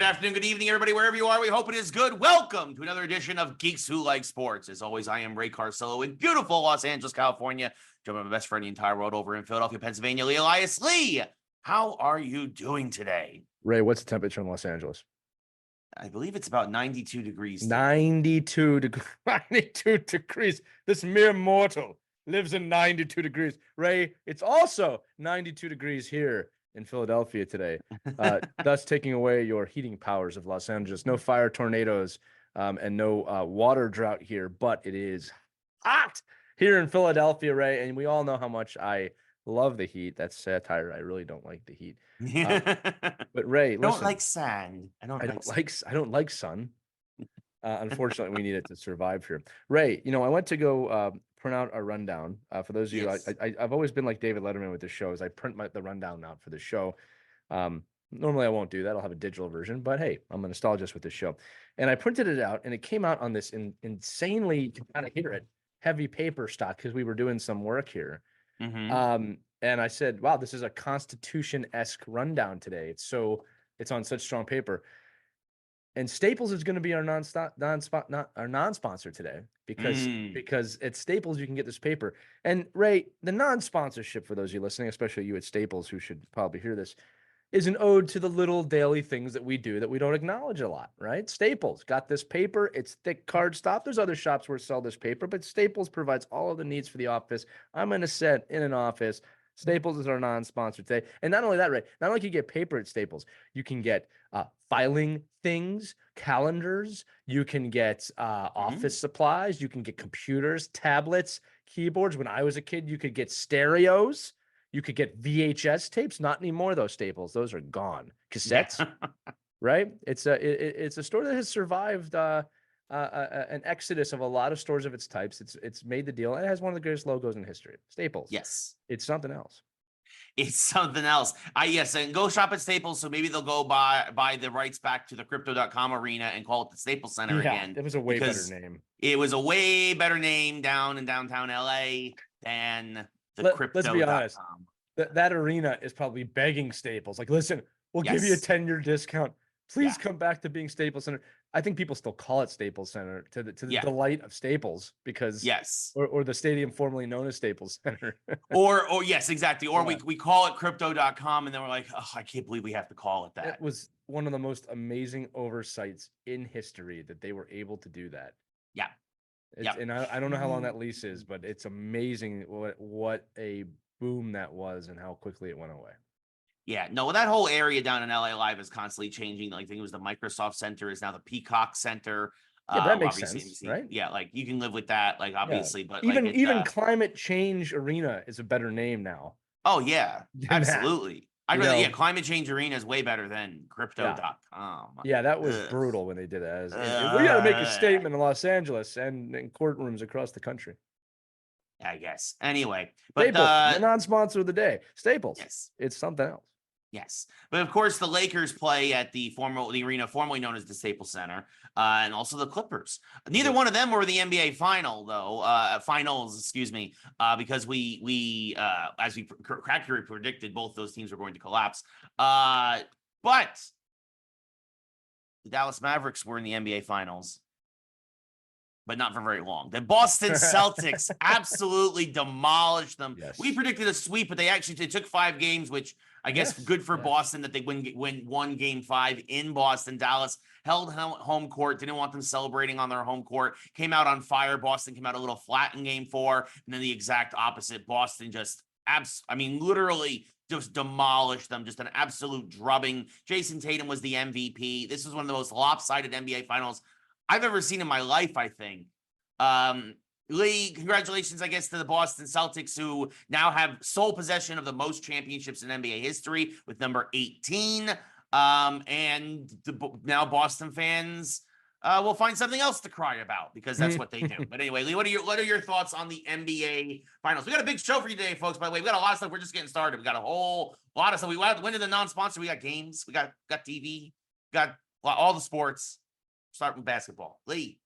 afternoon, good evening, everybody, wherever you are. We hope it is good. Welcome to another edition of Geeks Who Like Sports. As always, I am Ray Carcello in beautiful Los Angeles, California. Joined by my best friend in the entire world over in Philadelphia, Pennsylvania, Lee Elias. Lee, how are you doing today? Ray, what's the temperature in Los Angeles? I believe it's about 92 degrees. 92 degrees. This mere mortal lives in 92 degrees. Ray, it's also 92 degrees here in Philadelphia today, thus taking away your heating powers of Los Angeles. No fire tornadoes and no water drought here, but it is hot here in Philadelphia, Ray, and we all know how much I love the heat. That's satire. I really don't like the heat. But Ray, listen, I don't like sand. I don't like sun. Unfortunately, we need it to survive here. Ray, I went to go print out a rundown. For those of you, I've always been like David Letterman with the shows. I print the rundown out for the show. Normally, I won't do that. I'll have a digital version. But hey, I'm a nostalgist with this show. And I printed it out, and it came out on this insanely, you can kind of hear it, heavy paper stock because we were doing some work here. Mm-hmm. And I said, wow, this is a Constitution-esque rundown today. It's on such strong paper. And Staples is going to be our non-sponsor today because at Staples you can get this paper. And Ray, the non-sponsorship for those of you listening, especially you at Staples who should probably hear this, is an ode to the little daily things that we do that we don't acknowledge a lot, right? Staples got this paper. It's thick cardstock. There's other shops where sell this paper, but Staples provides all of the needs for the office. I'm going to sit in an office. Staples is our non-sponsor today. And not only that, Ray, not only can you get paper at Staples, you can get filing things, calendars, you can get office supplies, you can get computers, tablets, keyboards. When I was a kid, you could get stereos, you could get VHS tapes. Not anymore, though, Staples. Those are gone. Cassettes, right? It's a store that has survived an exodus of a lot of stores of its types. It's made the deal, and it has one of the greatest logos in history. Staples. Yes. It's something else. It's something else. Yes, and go shop at Staples. So maybe they'll go buy the rights back to the crypto.com arena and call it the Staples Center again. It was a way better name. It was a way better name down in downtown LA than the crypto.com. Let's be honest. That arena is probably begging Staples. Like, listen, we'll give you a 10-year discount. Please come back to being Staples Center. I think people still call it Staples Center to the delight of Staples because or the stadium formerly known as Staples Center. or yes, exactly. Or we call it crypto.com and then we're like, oh, I can't believe we have to call it that. It was one of the most amazing oversights in history that they were able to do that. Yeah. And I don't know how long that lease is, but it's amazing what a boom that was and how quickly it went away. Yeah, no, that whole area down in LA Live is constantly changing. Like, I think it was the Microsoft Center is now the Peacock Center. Yeah, that makes sense, right? Yeah, like you can live with that, like obviously, but even Climate Change Arena is a better name now. Oh yeah, absolutely. I'd rather Climate Change Arena is way better than crypto.com. Yeah, that was brutal when they did that. We got to make a statement in Los Angeles and in courtrooms across the country. I guess. Anyway, but Staples, the non-sponsor of the day, Staples. Yes, it's something else. Yes, but of course the Lakers play at the arena formerly known as the Staples Center, and also the Clippers. Neither one of them were the NBA finals, excuse me, because we as we accurately predicted, both those teams were going to collapse. But the Dallas Mavericks were in the NBA finals, but not for very long. The Boston Celtics absolutely demolished them. Yes. We predicted a sweep, but they took 5 games, which I guess good for Boston that they win one game 5 in Boston. Dallas held home court, didn't want them celebrating on their home court, came out on fire. Boston came out a little flat in game 4, and then the exact opposite. Boston just, literally just demolished them, just an absolute drubbing. Jason Tatum was the MVP. This was one of the most lopsided NBA finals I've ever seen in my life, I think. Lee, congratulations, I guess, to the Boston Celtics, who now have sole possession of the most championships in NBA history with number 18. And now Boston fans will find something else to cry about because that's what they do. But anyway, Lee, what are your thoughts on the NBA finals? We got a big show for you today, folks. By the way, we got a lot of stuff. We're just getting started. We got a whole lot of stuff. We went to the non-sponsor. We got games. We got TV. We got all the sports. Start with basketball. Lee.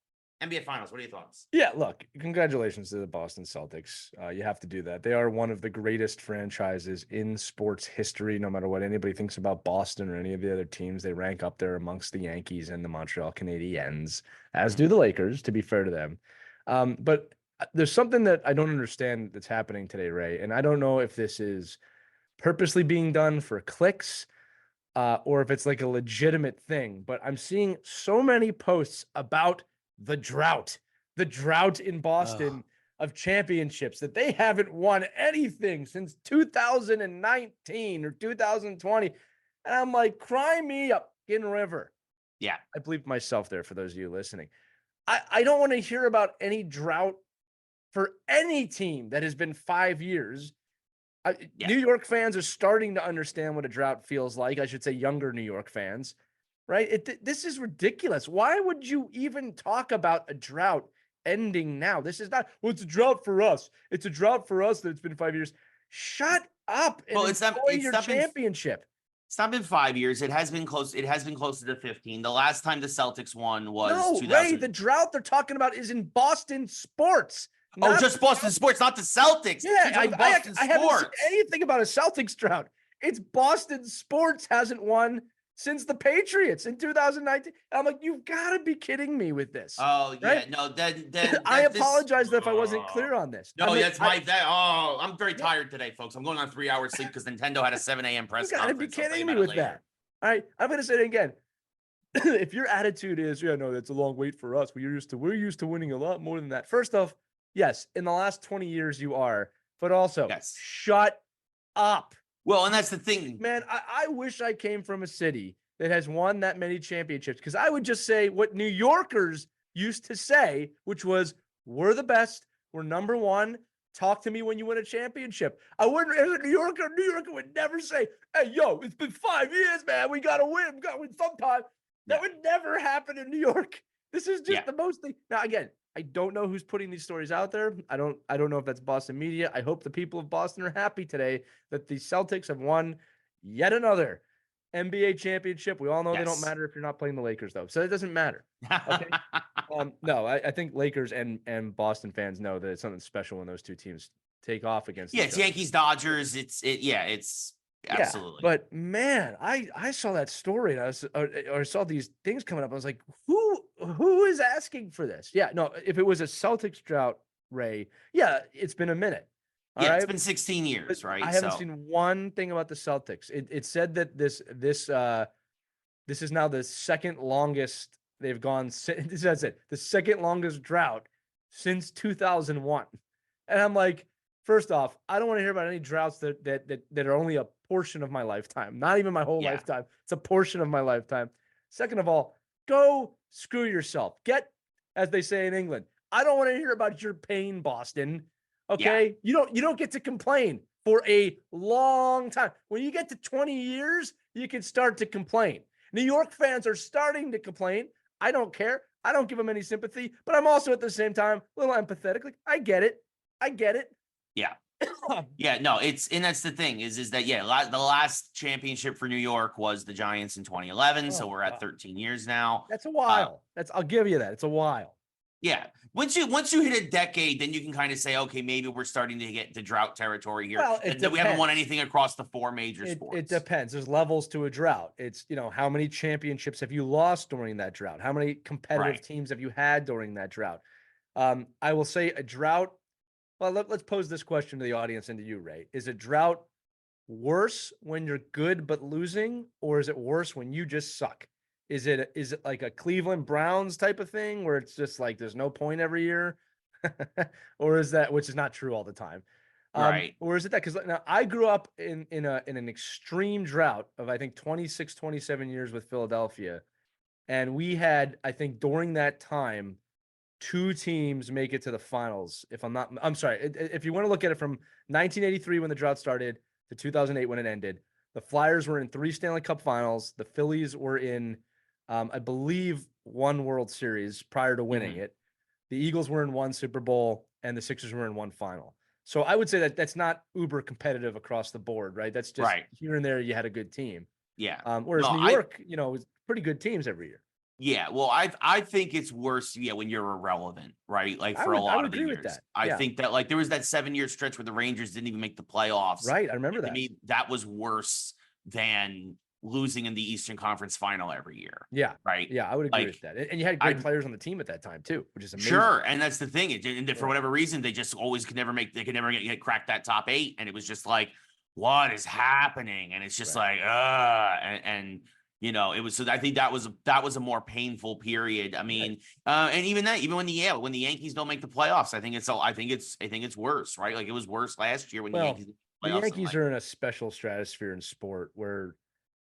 NBA Finals. What are your thoughts? Yeah, look, congratulations to the Boston Celtics. You have to do that. They are one of the greatest franchises in sports history. No matter what anybody thinks about Boston or any of the other teams, they rank up there amongst the Yankees and the Montreal Canadiens, as do the Lakers, to be fair to them. But there's something that I don't understand that's happening today, Ray, and I don't know if this is purposely being done for clicks, or if it's like a legitimate thing, but I'm seeing so many posts about the drought in Boston of championships, that they haven't won anything since 2019 or 2020. And I'm like, cry me up in river. Yeah. I bleeped myself there for those of you listening. I don't want to hear about any drought for any team that has been 5 years. New York fans are starting to understand what a drought feels like. I should say younger New York fans, right? This is ridiculous. Why would you even talk about a drought ending now? This is not, well, it's a drought for us. It's a drought for us that it's been 5 years. Shut up and enjoy your championship. It's not been 5 years. It has been close. It has been closer to 15. The last time the Celtics won was 2000. Ray, the drought they're talking about is in Boston sports. Just Boston sports, not the Celtics. Yeah, I haven't seen anything about a Celtics drought. It's Boston sports hasn't won since the Patriots in 2019. I'm like, you've got to be kidding me with this. Oh, yeah. Right? No, then I apologize if I wasn't clear on this. No, I'm very tired today, folks. I'm going on 3 hours sleep because Nintendo had a 7 a.m. press conference. You got to be kidding me with that. All right, I'm going to say it again. If your attitude is, that's a long wait for us. We're used to winning a lot more than that. First off, yes, in the last 20 years you are, but also shut up. Well, and that's the thing. Man, I wish I came from a city that has won that many championships, because I would just say what New Yorkers used to say, which was, we're the best, we're number one, talk to me when you win a championship. I wouldn't, as a New Yorker would never say, hey, yo, it's been 5 years, man, we got to win sometime. That would never happen in New York. This is just the most thing. Now, again, I don't know who's putting these stories out there. I don't know if that's Boston media. I hope the people of Boston are happy today that the Celtics have won yet another NBA championship. We all know they don't matter if you're not playing the Lakers, though. So it doesn't matter. Okay. No, I think Lakers and Boston fans know that it's something special when those two teams take off against each it's other. Yankees, Dodgers. It's absolutely. But man, I saw that story and I saw these things coming up. I was like, who is asking for this? Yeah, no, if it was a Celtics drought, Ray, it's been a minute. It's been 16 years, right? I haven't seen one thing about the Celtics. It said that this is now the second longest they've gone. That's it. The second longest drought since 2001. And I'm like, first off, I don't want to hear about any droughts that are only a portion of my lifetime. Not even my whole lifetime. It's a portion of my lifetime. Second of all, go screw yourself. Get, as they say in England, I don't want to hear about your pain, Boston. Okay? You don't get to complain for a long time. When you get to 20 years, you can start to complain. New York fans are starting to complain. I don't care. I don't give them any sympathy, but I'm also at the same time a little empathetic. Like, I get it. Yeah. No, and that's the thing is that, the last championship for New York was the Giants in 2011. So we're at 13 years now. That's a while. I'll give you that. It's a while. Yeah. Once you hit a decade, then you can kind of say, okay, maybe we're starting to get to drought territory here. Well, we haven't won anything across the four major sports. It depends. There's levels to a drought. It's, how many championships have you lost during that drought? How many competitive teams have you had during that drought? I will say a drought. Well, let's pose this question to the audience and to you, Ray. Is a drought worse when you're good but losing, or is it worse when you just suck? Is it like a Cleveland Browns type of thing where it's just like there's no point every year? Or is that, which is not true all the time? Right. Or is it that? Because now I grew up in an extreme drought of, I think, 26, 27 years with Philadelphia. And we had, I think, during that time, 2 teams make it to the finals. I'm sorry. If you want to look at it from 1983 when the drought started to 2008 when it ended, the Flyers were in 3 Stanley Cup Finals. The Phillies were in, I believe, 1 World Series prior to winning it. The Eagles were in 1 Super Bowl, and the Sixers were in 1 final. So I would say that that's not uber competitive across the board, right? That's just here and there you had a good team. Yeah. Whereas New York, was pretty good teams every year. Yeah, well, I think it's worse, when you're irrelevant, right? Like for a lot of the agree with years. that. I think that like there was that 7-year stretch where the Rangers didn't even make the playoffs. Right, I remember To that. me, that was worse than losing in the Eastern Conference Final every year. Yeah, Right. yeah, I would agree Like, with that. And you had great players on the team at that time too, which is amazing. Sure, and that's the thing. And for whatever reason, they just always could never get crack that top 8, and it was just like, what is happening? And it's just like, and it was. So I think that was a more painful period. I mean, and even when the Yankees don't make the playoffs, I think it's worse, right? Like it was worse last year when the Yankees. The Yankees are in a special stratosphere in sport where,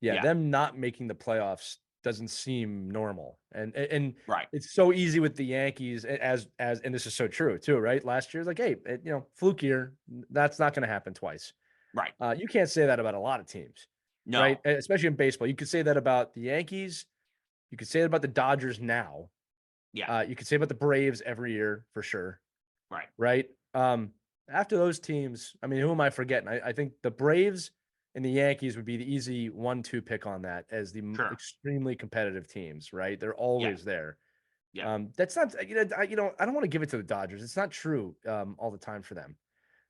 them not making the playoffs doesn't seem normal, and right. It's so easy with the Yankees as and this is so true too, right? Last year's like, hey, fluke year, that's not going to happen twice. Right. You can't say that about a lot of teams. No. Right? Especially in baseball. You could say that about the Yankees. You could say that about the Dodgers now. Yeah. You could say about the Braves every year for sure. Right. Right. After those teams, I mean, who am I forgetting? I think the Braves and the Yankees would be the easy 1-2 pick on that as the extremely competitive teams, right? They're always there. Yeah. That's not, I don't want to give it to the Dodgers. It's not true all the time for them.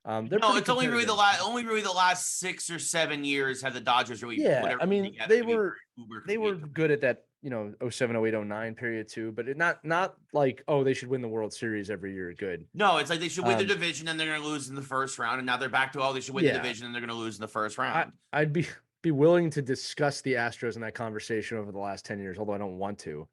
No, it's only really the last 6 or 7 years have the Dodgers really. Yeah, I mean, they were good at that, 07, 08, 09 period too, but not like, oh, they should win the World Series every year. Good. No, it's like they should win the division and they're going to lose in the first round, and now they're back to, oh, they should win the division and they're going to lose in the first round. I'd be willing to discuss the Astros in that conversation over the last 10 years, although I don't want to.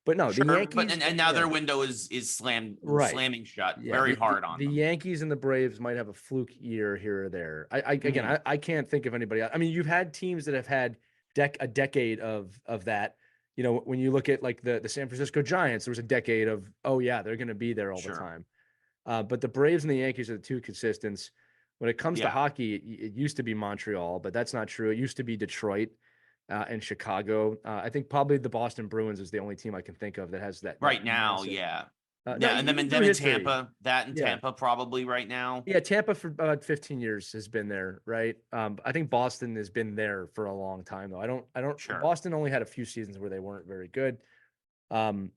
But no, the Yankees, and now their window is slamming shut very hard on the them. Yankees and the Braves might have a fluke year here or there. I can't think of anybody else. I mean, you've had teams that have had a decade of that. When you look at like the San Francisco Giants, there was a decade of, oh yeah, they're going to be there all the time. But the Braves and the Yankees are the two consistents. When it comes to hockey, it used to be Montreal, but that's not true. It used to be Detroit. And Chicago. I think probably the Boston Bruins is the only team I can think of that has that right now. And then in Tampa, Tampa probably right now. Yeah, Tampa for about 15 years has been there, right? I think Boston has been there for a long time though. I don't. Sure. Boston only had a few seasons where they weren't very good. In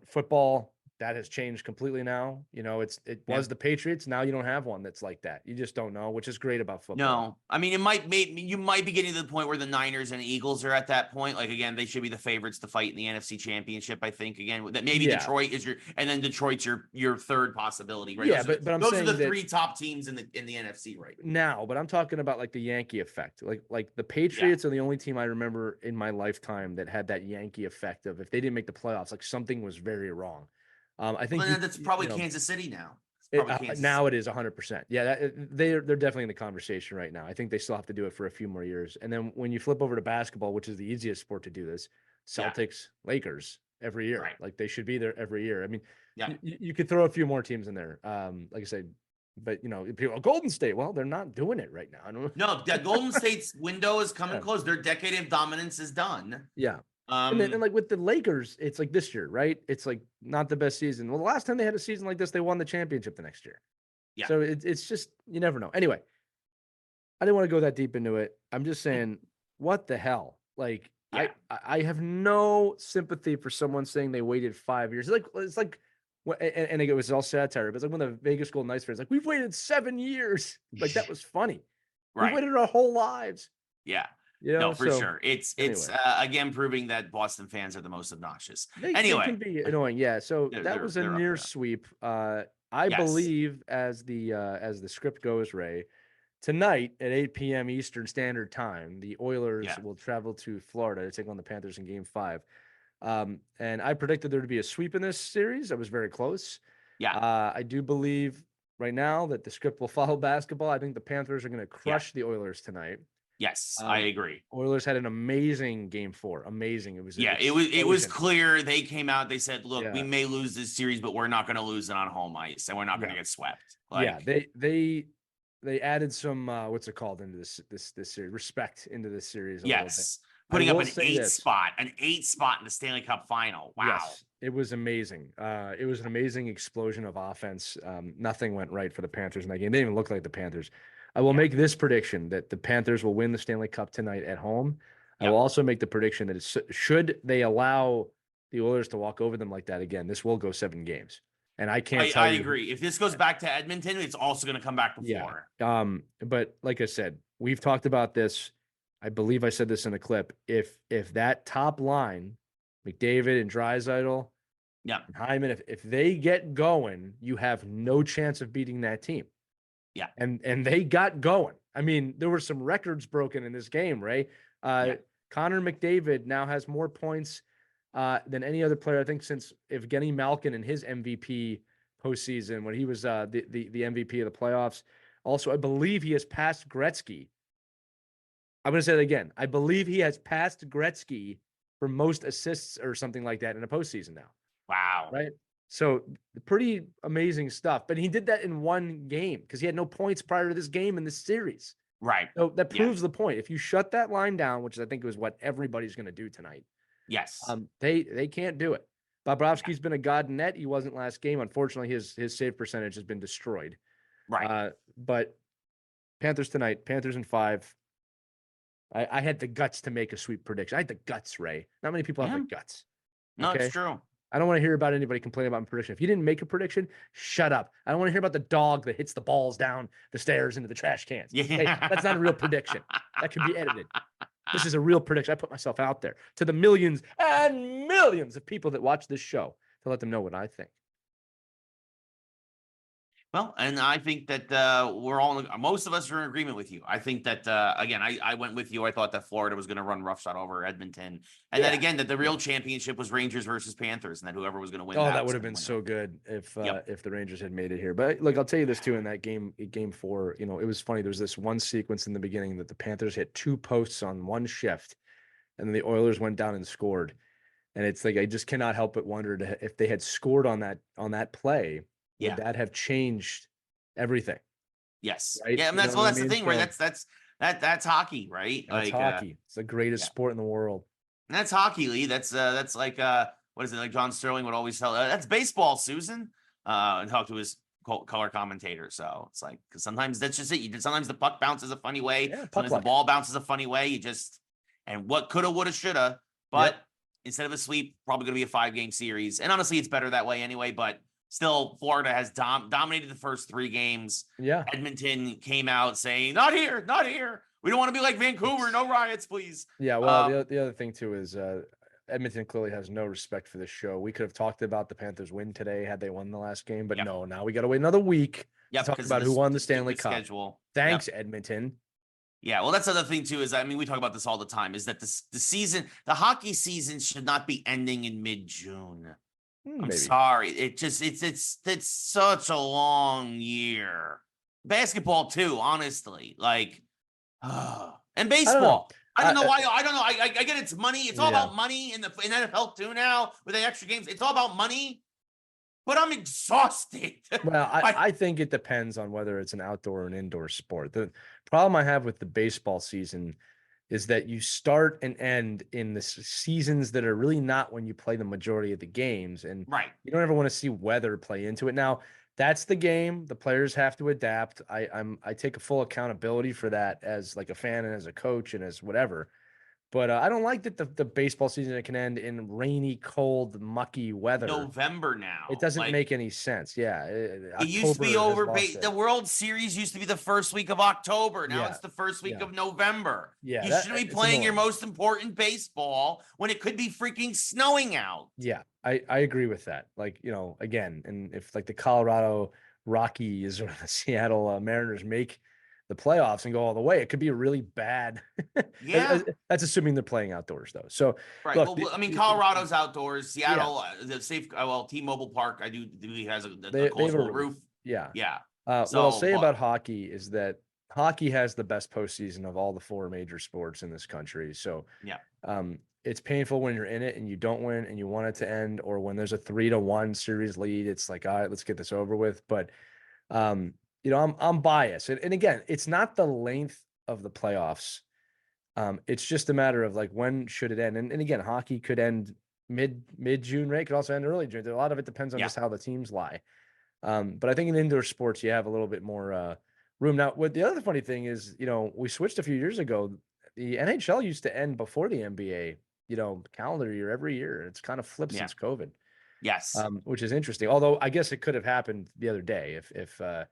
football, that has changed completely now. It was the Patriots. Now you don't have one that's like that. You just don't know, which is great about football. No, I mean, you might be getting to the point where the Niners and Eagles are at that point. Like, again, they should be the favorites to fight in the NFC Championship, I think. Again, that maybe Detroit is and then Detroit's your third possibility, right? Yeah, but I'm those saying are the 3 top teams in the NFC right now. But I'm talking about like the Yankee effect. Like the Patriots are the only team I remember in my lifetime that had that Yankee effect of if they didn't make the playoffs, like something was very wrong. I think that's probably Kansas City now. Now it is 100%. Yeah, they're definitely in the conversation right now. I think they still have to do it for a few more years. And then when you flip over to basketball, which is the easiest sport to do this, Celtics, Lakers every year. Right. Like they should be there every year. I mean, you could throw a few more teams in there. Like I said, but people, Golden State, well, they're not doing it right now. No, that Golden State's window is coming close. Their decade of dominance is done. Yeah. And like with the Lakers, it's like this year, right? It's like not the best season. Well, the last time they had a season like this, they won the championship the next year. Yeah. So it's just, you never know. Anyway, I didn't want to go that deep into it. I'm just saying, what the hell? Like, I have no sympathy for someone saying they waited 5 years. It's like, and it was all satire, but it's like when the Vegas Golden Knights fans like, we've waited 7 years. Like that was funny. Right. We waited our whole lives. Yeah. No, for sure. It's again proving that Boston fans are the most obnoxious. They can be annoying. Yeah. So that was a near sweep. I believe as the script goes, Ray, tonight at 8 p.m. Eastern Standard Time, the Oilers will travel to Florida to take on the Panthers in Game 5. And I predicted there to be a sweep in this series. I was very close. Yeah. I do believe right now that the script will follow basketball. I think the Panthers are going to crush the Oilers tonight. Yes, I agree. Oilers had an amazing Game 4. Amazing. It was. It was clear. They came out. They said, "Look, we may lose this series, but we're not going to lose it on home ice, and we're not going to get swept." They added some what's it called into this series? Respect into this series. Yes, putting up an 8 spot in the Stanley Cup Final. Wow, yes, it was amazing. It was an amazing explosion of offense. Nothing went right for the Panthers in that game. They didn't even look like the Panthers. I will make this prediction that the Panthers will win the Stanley Cup tonight at home. I will also make the prediction that should they allow the Oilers to walk over them like that again, this will go 7 games. And I can't tell I you. agree. If this goes back to Edmonton, it's also going to come back to 4. But like I said, we've talked about this. I believe I said this in a clip. If that top line, McDavid and Draisaitl, and Hyman, if they get going, you have no chance of beating that team. Yeah. And they got going. I mean, there were some records broken in this game, right? Connor McDavid now has more points than any other player, I think, since Evgeny Malkin in his MVP postseason when he was the MVP of the playoffs. Also, I believe he has passed Gretzky. I'm going to say that again. I believe he has passed Gretzky for most assists or something like that in a postseason now. Wow. Right? So pretty amazing stuff. But he did that in one game because he had no points prior to this game in this series. Right. So that proves the point. If you shut that line down, which I think is what everybody's going to do tonight. Yes. They can't do it. Bobrovsky's been a god in net. He wasn't last game. Unfortunately, his save percentage has been destroyed. Right. But Panthers tonight, Panthers in 5. I had the guts to make a sweep prediction. I had the guts, Ray. Not many people have the guts. No, it's true. I don't want to hear about anybody complaining about my prediction. If you didn't make a prediction, shut up. I don't want to hear about the dog that hits the balls down the stairs into the trash cans. Yeah. Hey, that's not a real prediction. That can be edited. This is a real prediction. I put myself out there to the millions and millions of people that watch this show to let them know what I think. Well, and I think that we're all, most of us are in agreement with you. I think that, again, I went with you. I thought that Florida was going to run roughshod over Edmonton. And then again, that the real championship was Rangers versus Panthers, and that whoever was going to win. That would have been so good if the Rangers had made it here. But look, I'll tell you this too, in that game 4, it was funny. There was this one sequence in the beginning that the Panthers hit 2 posts on one shift, and then the Oilers went down and scored. And it's like, I just cannot help but wonder if they had scored on that play, would that have changed everything? Yes. Right? Yeah, and that's the thing, right? That's hockey, right? That's hockey. It's the greatest sport in the world. And that's hockey, Lee. That's like what is it? Like John Sterling would always tell. That's baseball, Susan. And talk to his color commentator. So it's like, because sometimes that's just it. Sometimes the puck bounces a funny way. Sometimes the ball bounces a funny way. And what coulda, woulda, shoulda. But instead of a sweep, probably going to be a 5-game series. And honestly, it's better that way anyway. But still, Florida has dominated the first 3 games. Yeah. Edmonton came out saying, not here, not here. We don't want to be like Vancouver. No riots, please. Yeah, well, the other thing, too, is Edmonton clearly has no respect for this show. We could have talked about the Panthers win today had they won the last game. But no, now we got to wait another week to talk about who won the Stanley Cup. Schedule. Thanks, Edmonton. Yeah, well, that's the other thing, too, is, I mean, we talk about this all the time, is that the hockey season should not be ending in mid-June. I'm sorry. It's such a long year. Basketball too, honestly. Like, and baseball. I don't know why. I don't know. I get it's money. It's all about money in NFL too now with the extra games. It's all about money. But I'm exhausted. Well, I think it depends on whether it's an outdoor or an indoor sport. The problem I have with the baseball season is that you start and end in the seasons that are really not when you play the majority of the games. And you don't ever want to see weather play into it. Now, that's the game. The players have to adapt. I take a full accountability for that as like a fan and as a coach and as whatever. But I don't like that the baseball season can end in rainy, cold, mucky weather. November now. It doesn't make any sense. Yeah. It used to be over. The World Series used to be the first week of October. Now it's the first week of November. Yeah. You shouldn't be playing your most important baseball when it could be freaking snowing out. Yeah, I agree with that. Like, again, and if like the Colorado Rockies or the Seattle Mariners make the playoffs and go all the way, it could be a really bad. That's assuming they're playing outdoors though. So look, well, I mean, Colorado's outdoors. Seattle, the safe. T-Mobile Park, I do has a closable roof. Yeah. What I'll say about hockey is that hockey has the best postseason of all the 4 major sports in this country. So it's painful when you're in it and you don't win and you want it to end, or when there's a 3-1 series lead. It's like, all right, let's get this over with. But I'm biased. And again, it's not the length of the playoffs. It's just a matter of like, when should it end? And again, hockey could end mid-June, right? It could also end early June. A lot of it depends on just how the teams lie. But I think in indoor sports, you have a little bit more room. Now, what the other funny thing is, we switched a few years ago. The NHL used to end before the NBA calendar year every year. It's kind of flipped since COVID. Yes. Which is interesting. Although I guess it could have happened the other day if the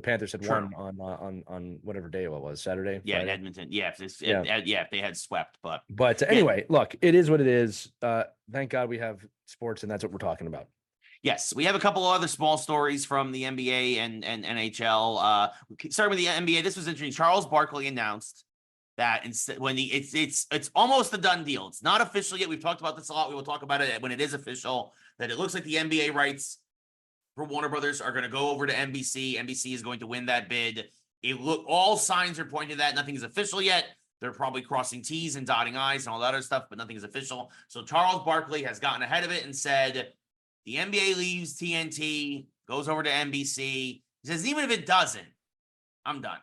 Panthers had won on whatever day it was, Saturday, yeah, Friday. in Edmonton. Yeah, if they had swept, but anyway, look, it is what it is. Thank God we have sports, and that's what we're talking about. Yes, we have a couple of other small stories from the NBA and NHL. Starting with the NBA, this was interesting. Charles Barkley announced that it's almost a done deal. It's not official yet. We've talked about this a lot. We will talk about it when it is official. That it looks like the NBA rights for Warner Brothers are going to go over to NBC. NBC is going to win that bid. All signs are pointing to that. Nothing is official yet. They're probably crossing T's and dotting I's and all that other stuff, but nothing is official. So Charles Barkley has gotten ahead of it and said, the NBA leaves TNT, goes over to NBC. He says, even if it doesn't, I'm done.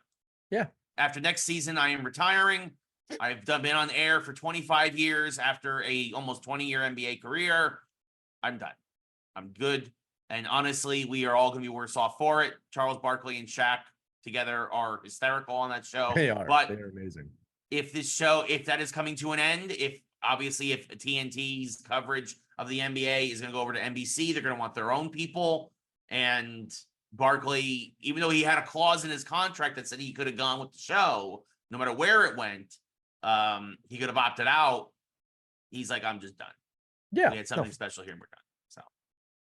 Yeah. After next season, I am retiring. I've been on air for 25 years after a almost 20-year NBA career. I'm done. I'm good. And honestly, we are all going to be worse off for it. Charles Barkley and Shaq together are hysterical on that show. They are. But they are amazing. If that is coming to an end, if TNT's coverage of the NBA is going to go over to NBC, they're going to want their own people. And Barkley, even though he had a clause in his contract that said he could have gone with the show, no matter where it went, he could have opted out. He's like, I'm just done. Yeah. We had something special here and we're done. So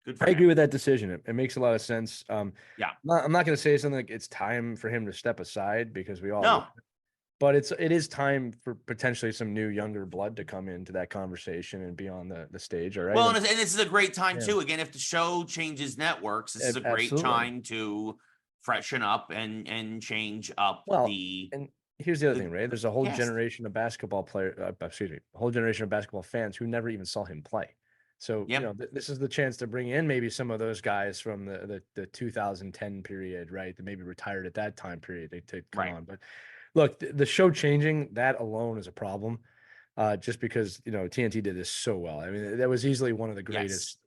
good for I him. agree with that decision. It makes a lot of sense. Yeah. I'm not going to say something like it's time for him to step aside because we all No. But it is time for potentially some new younger blood to come into that conversation and be on the stage. All right. Well, and this is a great time too. Again, if the show changes networks, this is a great time to freshen up and change up And here's the other thing, right? There's a whole generation of basketball fans who never even saw him play. So this is the chance to bring in maybe some of those guys from the 2010 period, right? That maybe retired at that time period to come on, but. Look, the show changing, that alone is a problem. Just because TNT did this so well. I mean, that was easily one of the greatest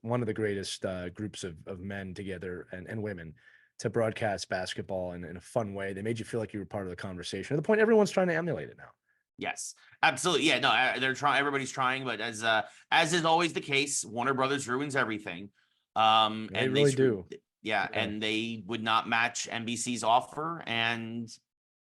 groups of men together and women to broadcast basketball in a fun way. They made you feel like you were part of the conversation. To the point, everyone's trying to emulate it now. Yes, absolutely. Yeah, no, they're trying. Everybody's trying, but as is always the case, Warner Brothers ruins everything. They really do. Yeah, and they would not match NBC's offer, and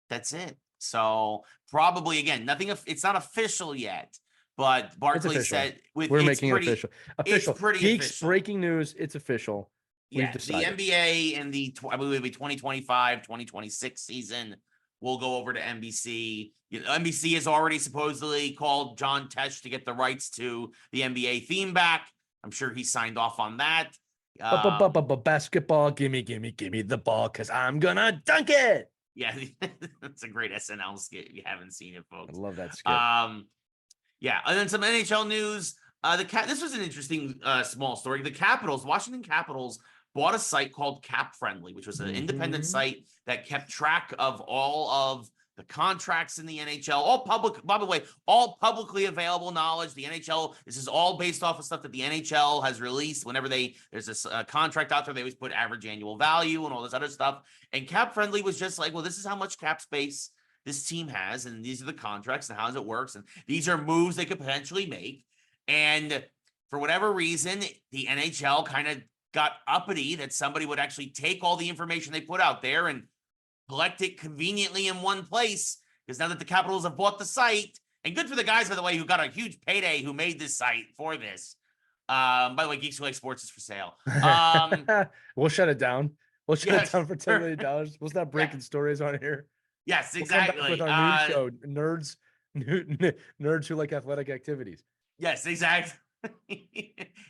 that's it. So probably again, it's not official yet, but Barkley said we're making it official. It's pretty Geeks official. Breaking news. It's official. Yeah, the NBA in I believe it'll be 2025, 2026 season will go over to NBC. NBC has already supposedly called John Tesh to get the rights to the NBA theme back. I'm sure he signed off on that. Basketball, gimme the ball, because I'm gonna dunk it. Yeah, that's a great SNL skit. If you haven't seen it, folks. I love that skit. Yeah, and then some NHL news. This was an interesting small story. The Washington Capitals, bought a site called Cap Friendly, which was an independent site that kept track of all of the contracts in the NHL, all public, by the way, all publicly available knowledge. The NHL, this is all based off of stuff that the NHL has released. Whenever there's this contract out there, they always put average annual value and all this other stuff. And Cap Friendly was just like, well, this is how much cap space this team has, and these are the contracts and how it works, and these are moves they could potentially make. And for whatever reason, the NHL kind of got uppity that somebody would actually take all the information they put out there and collect it conveniently in one place, because now that the Capitals have bought the site, and good for the guys, by the way, who got a huge payday who made this site for this. By the way, Geeks Who Like Sports is for sale. We'll shut it down. We'll shut it down for $10 million. We'll stop breaking stories on here. Yes, exactly. We'll come back with our new show, nerds who like athletic activities. Yes, exactly.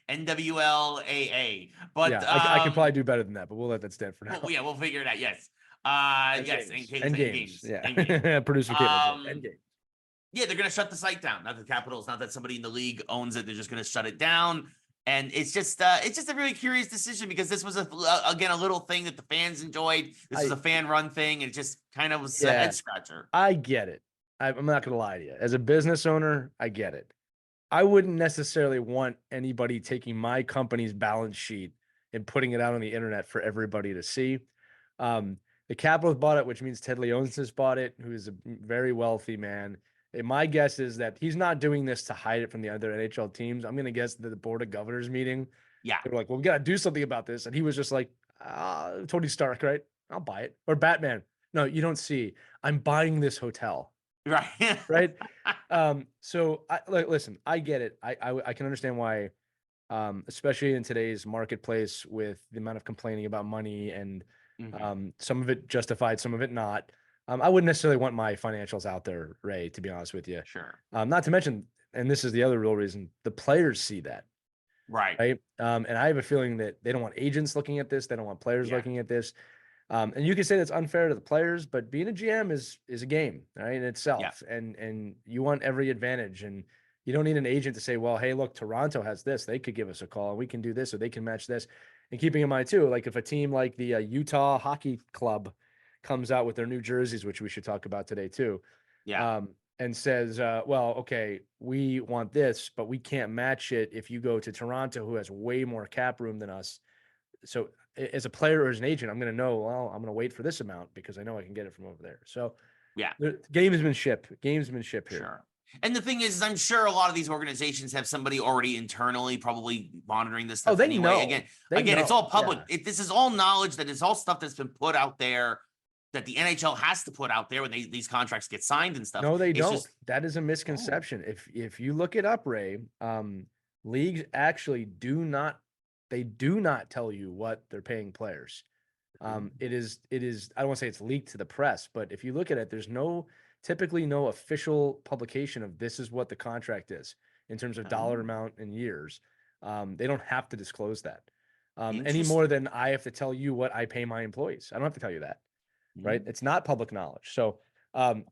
NWLAA. But yeah, I could probably do better than that, but we'll let that stand for now. Well, yeah, we'll figure it out. Yes. Yes, and games. Yeah. Producer cable. And games. Yeah, they're gonna shut the site down. Not the Capitals, not that somebody in the league owns it. They're just gonna shut it down. And it's just a really curious decision, because this was again a little thing that the fans enjoyed. This was a fan run thing, and it just kind of was a head scratcher. I get it. I'm not gonna lie to you. As a business owner, I get it. I wouldn't necessarily want anybody taking my company's balance sheet and putting it out on the internet for everybody to see. The Capitals bought it, which means Ted Leonsis bought it, who is a very wealthy man. My guess is that he's not doing this to hide it from the other NHL teams. I'm going to guess that the board of governors meeting, Yeah. they were like, well, we got to do something about this. And he was just like, Tony Stark, right? I'll buy it. Or Batman. No, you don't see. I'm buying this hotel. Right. Right. So listen, I get it. I can understand why, especially in today's marketplace with the amount of complaining about money and some of it justified, some of it not. I wouldn't necessarily want my financials out there, Ray, to be honest with you. Sure. Not to mention, and this is the other real reason, the players see that. Right. Right. And I have a feeling that they don't want agents looking at this. They don't want players looking at this. And you can say that's unfair to the players, but being a GM is a game, right, in itself. And you want every advantage. And you don't need an agent to say, well, hey, look, Toronto has this. They could give us a call and we can do this, or they can match this. And keeping in mind, too, like if a team like the Utah Hockey Club comes out with their new jerseys, which we should talk about today, too. And says, well, okay, we want this, but we can't match it if you go to Toronto, who has way more cap room than us. So as a player or as an agent, I'm going to know, well, I'm going to wait for this amount because I know I can get it from over there. So the gamesmanship here. Sure. And the thing is, I'm sure a lot of these organizations have somebody already internally probably monitoring this stuff. Oh, they anyway. know. Again, know. It's all public. This is all knowledge that is all stuff that's been put out there that the NHL has to put out there when these contracts get signed and stuff. No, they don't. That is a misconception. If you look it up, Ray, leagues actually do not tell you what they're paying players. It is, I don't want to say it's leaked to the press, but if you look at it, there's typically no official publication of this is what the contract is in terms of dollar amount in years. They don't have to disclose that any more than I have to tell you what I pay my employees. I don't have to tell you that, right? It's not public knowledge. So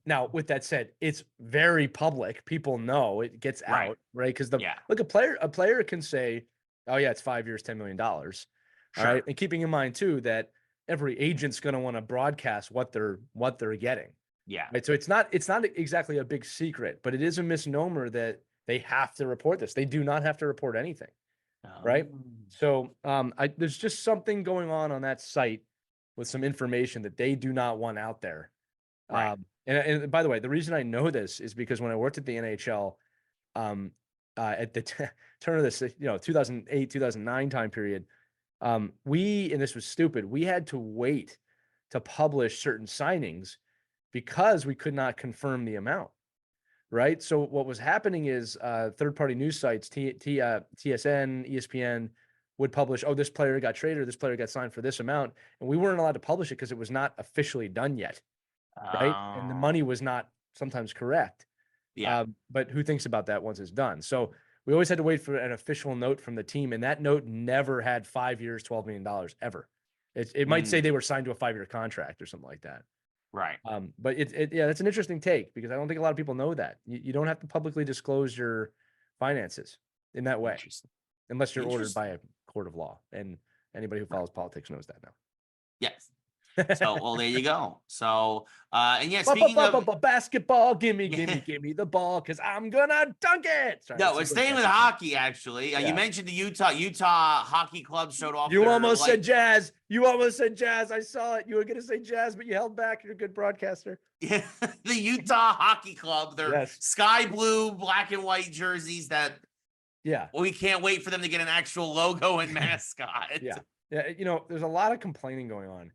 now with that said, it's very public. People know it gets out, right? Because look, a player can say, oh yeah, it's 5 years, $10 million. All right. And keeping in mind too, that every agent's going to want to broadcast what they're getting. Yeah. Right. So it's not exactly a big secret, but it is a misnomer that they have to report this. They do not have to report anything. Right. So there's just something going on that site with some information that they do not want out there. Right. And by the way, the reason I know this is because when I worked at the NHL, at the turn of this, 2008, 2009 time period, and this was stupid, we had to wait to publish certain signings because we could not confirm the amount, right? So what was happening is third-party news sites, TSN, ESPN, would publish, oh, this player got traded, or this player got signed for this amount, and we weren't allowed to publish it because it was not officially done yet, right? And the money was not sometimes correct. But who thinks about that once it's done? So we always had to wait for an official note from the team, and that note never had 5 years, $12 million ever. It might say they were signed to a 5-year contract or something like that. Right. But that's an interesting take because I don't think a lot of people know that. You don't have to publicly disclose your finances in that way, unless you're ordered by a court of law. And anybody who follows politics knows that now. Yes. So, well, there you go. So, and yeah, speaking of basketball, give me the ball because I'm gonna dunk it. Sorry, no, we're staying with hockey. Actually, you mentioned the Utah Hockey Club showed off. You almost said Jazz. I saw it. You were gonna say Jazz, but you held back. You're a good broadcaster. Yeah, the Utah Hockey Club. Their sky blue, black and white jerseys. We can't wait for them to get an actual logo and mascot. Yeah. There's a lot of complaining going on.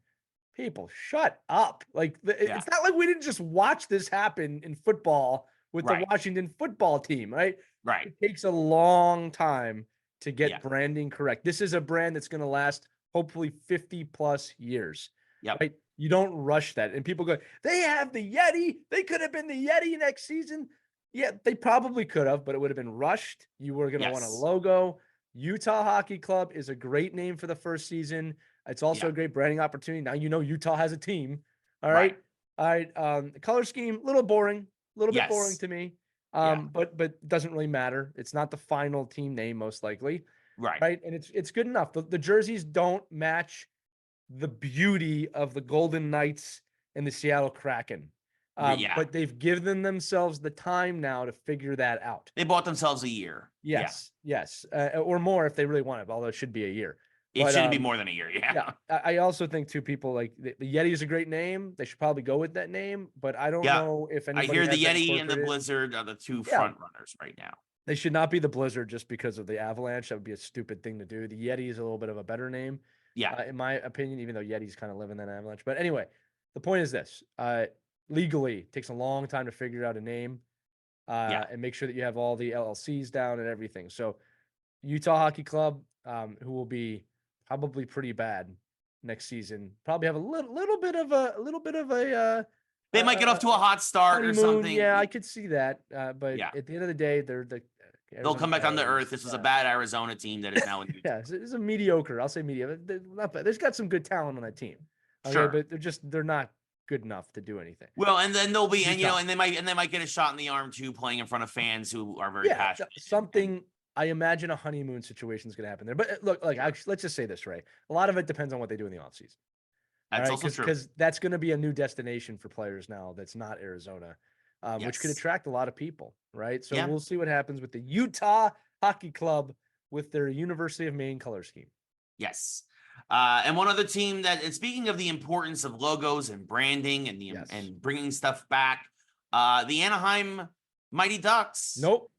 People, shut up. It's not like we didn't just watch this happen in football with the Washington football team, right? Right. It takes a long time to get branding correct. This is a brand that's going to last hopefully 50 plus years. Right? You don't rush that. And people go, they have the Yeti. They could have been the Yeti next season. Yeah, they probably could have, but it would have been rushed. You were going to want a logo. Utah Hockey Club is a great name for the first season. It's also a great branding opportunity. Now Utah has a team. All right. The color scheme, a little boring, a little bit boring to me. But doesn't really matter. It's not the final team name, most likely. Right. And it's good enough. The jerseys don't match the beauty of the Golden Knights and the Seattle Kraken. But they've given themselves the time now to figure that out. They bought themselves a year. Yes. Or more if they really want it, although it should be a year. It shouldn't be more than a year. Yeah. I also think too, people like the Yeti is a great name. They should probably go with that name, but I don't know if I anybody hear has the that Yeti and the incorporated. Blizzard are the two front runners right now. They should not be the Blizzard just because of the Avalanche. That would be a stupid thing to do. The Yeti is a little bit of a better name, in my opinion, even though Yeti's kind of living that Avalanche. But anyway, the point is this: legally, it takes a long time to figure out a name, and make sure that you have all the LLCs down and everything. So, Utah Hockey Club, who will be probably pretty bad next season, probably have a little bit of a. They might get off to a hot start or something. Yeah, I could see that. But at the end of the day, they'll come back on the earth. This was a bad Arizona team that is now in Utah. Yeah, it's a mediocre. I'll say mediocre. Not bad. There's got some good talent on that team. Okay, sure, but they're not good enough to do anything. Well, and then they'll be, and they might get a shot in the arm too, playing in front of fans who are very passionate. Something. I imagine a honeymoon situation is going to happen there. But look, let's just say this, Ray. A lot of it depends on what they do in the offseason. That's also true. Because that's going to be a new destination for players now that's not Arizona, which could attract a lot of people, right? So we'll see what happens with the Utah Hockey Club with their University of Maine color scheme. Yes. And one other team that, and speaking of the importance of logos and branding and and bringing stuff back, the Anaheim Mighty Ducks. Nope.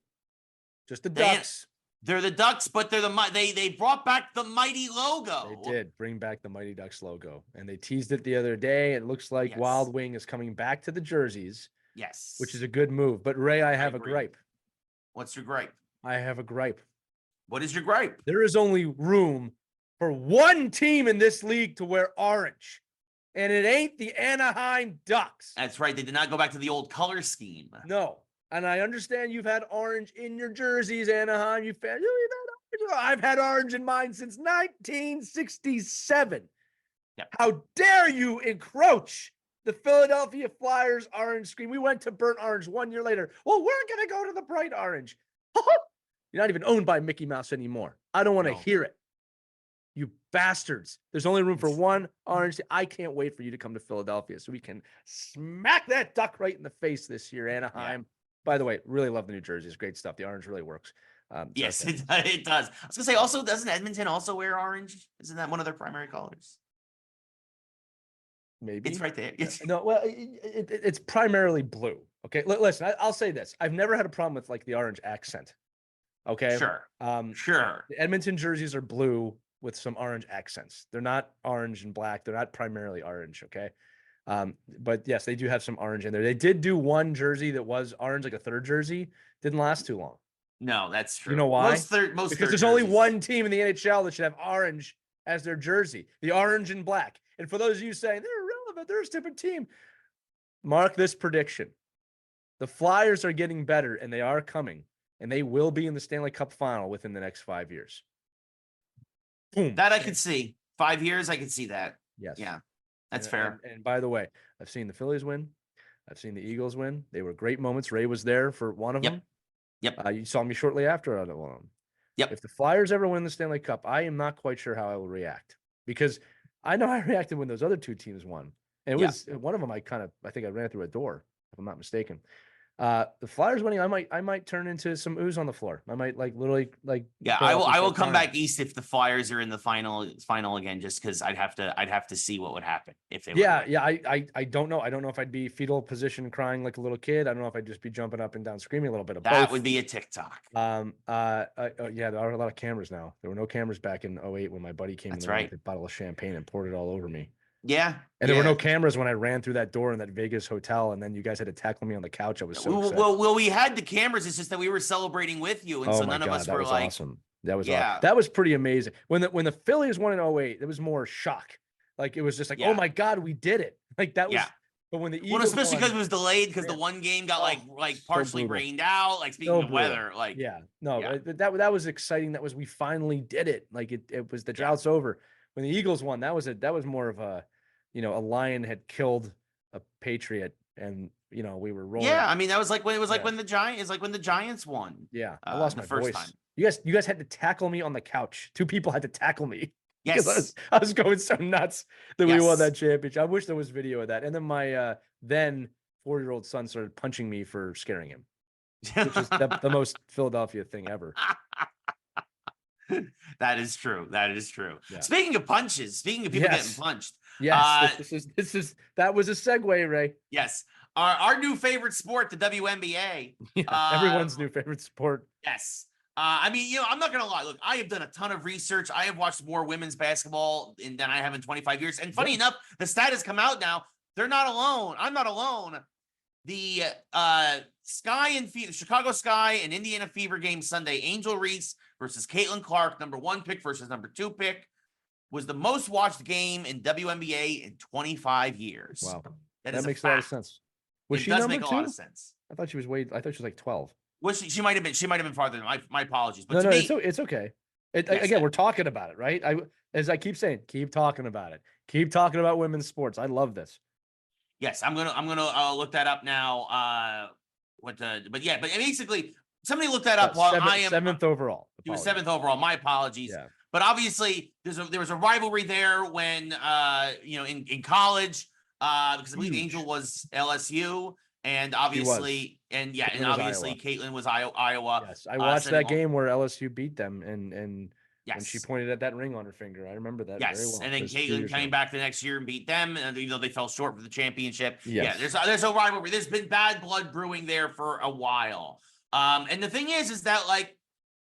Just the Ducks. They're the Ducks, but they brought back the Mighty logo. They did bring back the Mighty Ducks logo, and they teased it the other day. It looks like Wild Wing is coming back to the jerseys. Yes. Which is a good move. But Ray, I have a gripe. What's your gripe? I have a gripe. What is your gripe? There is only room for one team in this league to wear orange, and it ain't the Anaheim Ducks. That's right. They did not go back to the old color scheme. No. And I understand you've had orange in your jerseys, Anaheim. I've had orange in mine since 1967. Yep. How dare you encroach the Philadelphia Flyers orange screen? We went to burnt orange 1 year later. Well, we're going to go to the bright orange. You're not even owned by Mickey Mouse anymore. I don't want to hear it. You bastards. There's only room for one orange. I can't wait for you to come to Philadelphia so we can smack that duck right in the face this year, Anaheim. Yeah. By the way, really love the new jerseys. Great stuff. The orange really works. Yes, it does. I was going to say, also, doesn't Edmonton also wear orange? Isn't that one of their primary colors? Maybe. It's right there. No, well, it's primarily blue. Okay, listen, I'll say this. I've never had a problem with, like, the orange accent. Okay? Sure. Sure. The Edmonton jerseys are blue with some orange accents. They're not orange and black. They're not primarily orange, okay? But yes, they do have some orange in there. They did do one jersey that was orange, like a third jersey. Didn't last too long. No, that's true. You know why? Because there's only one team in the NHL that should have orange as their jersey. The orange and black. And for those of you saying they're irrelevant, they're a stupid team, mark this prediction. The Flyers are getting better, and they are coming, and they will be in the Stanley Cup Final within the next 5 years. Boom. That I could see. 5 years, I could see that. Yes. Yeah. That's fair. And by the way, I've seen the Phillies win. I've seen the Eagles win. They were great moments. Ray was there for one of them. Yep. You saw me shortly after one of them. Yep. If the Flyers ever win the Stanley Cup, I am not quite sure how I will react, because I know I reacted when those other two teams won. And it was one of them. I think I ran through a door, if I'm not mistaken. The Flyers winning, I might turn into some ooze on the floor. I might literally. Yeah, I will come back east if the Flyers are in the final again, just because I'd have to see what would happen if they were. Yeah. I don't know. I don't know if I'd be fetal position crying like a little kid. I don't know if I'd just be jumping up and down screaming a little bit of that both. would be a TikTok. Yeah, there are a lot of cameras now. There were no cameras back in 2008 when my buddy came in with a bottle of champagne and poured it all over me. Yeah. And there were no cameras when I ran through that door in that Vegas hotel, and then you guys had to tackle me on the couch. I was so upset. Well, we had the cameras. It's just that we were celebrating with you, and so none of us were like, awesome. That was awesome. That was pretty amazing. When the Phillies won in 2008, it was more shock. Like, it was just like, oh my God, we did it. Like, that was. Yeah. But when the Eagles especially because it was delayed, because the one game got like partially rained out. Like, speaking of weather, that was exciting. We finally did it. Like, it was the drought's over. When the Eagles won, that was more of a, a lion had killed a patriot, and we were rolling. Yeah, I mean, that was like when when the Giants won. Yeah, I lost my first voice. Time. You guys had to tackle me on the couch. Two people had to tackle me. Yes, I was going so nuts that we won that championship. I wish there was video of that. And then my then 4-year-old son started punching me for scaring him, which is the most Philadelphia thing ever. That is true. That is true. Yeah. Speaking of punches, speaking of people getting punched. Yes, that was a segue, Ray. Yes. Our new favorite sport, the WNBA. Yeah, everyone's new favorite sport. Yes. I mean, I'm not going to lie. Look, I have done a ton of research. I have watched more women's basketball than I have in 25 years. And funny enough, the stat has come out now. They're not alone. I'm not alone. The Chicago Sky and Indiana Fever game Sunday, Angel Reese versus Caitlin Clark, number 1 pick versus number 2 pick, was the most watched game in WNBA in 25 years. Wow. That makes a lot of sense. Was she does number make 2? A lot of sense. I thought she was like 12. Well, she might have been. She might have been farther than my apologies. But No, to me, it's okay. Again, we're talking about it, right? As I keep saying, keep talking about it. Keep talking about women's sports. I love this. Yes, I'm gonna look that up now. But basically, somebody look that up while I am 7th overall. He was 7th overall. My apologies. Yeah. But obviously, there was a rivalry there when in college because I believe Angel was LSU. And obviously, obviously, Caitlin was Iowa. Yes, I watched that game where LSU beat them, and yes, she pointed at that ring on her finger. I remember that very well. And then Caitlin came back the next year and beat them, and even though they fell short for the championship. Yes. Yeah, there's a rivalry. There's been bad blood brewing there for a while. And the thing is that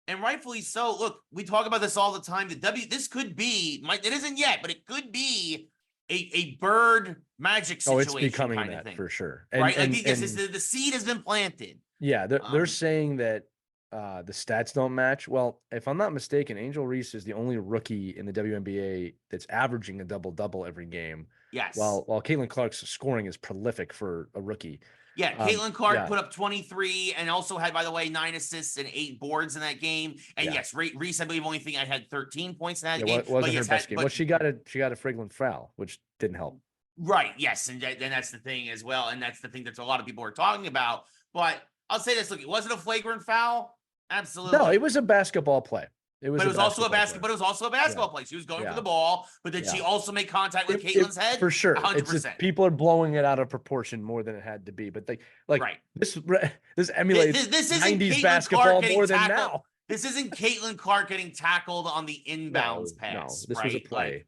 and rightfully so. Look, we talk about this all the time. This could be it isn't yet, but it could be a Bird Magic situation. Oh, it's becoming kind that of thing, for sure. Right? The seed has been planted. Yeah, they're saying that the stats don't match. Well, if I'm not mistaken, Angel Reese is the only rookie in the WNBA that's averaging a double-double every game. Yes. While Caitlin Clark's scoring is prolific for a rookie. Yeah, Caitlin Clark put up 23 and also had, by the way, 9 assists and 8 boards in that game. And yes, Reese, I believe, only thing I had 13 points in that game. It wasn't her best game. Well, she got a Friggling foul, which didn't help. Right. Yes, and that's the thing as well, and that's the thing that a lot of people are talking about. But I'll say this: look, it wasn't a flagrant foul. Absolutely. No, it was a basketball play. It was also a basketball play. She was going for the ball, but did she also make contact with Caitlin's head? For sure. 100%. People are blowing it out of proportion more than it had to be. But this emulates this 90s basketball more than now. This isn't Caitlin Clark getting tackled on the inbounds pass. No, this was a play.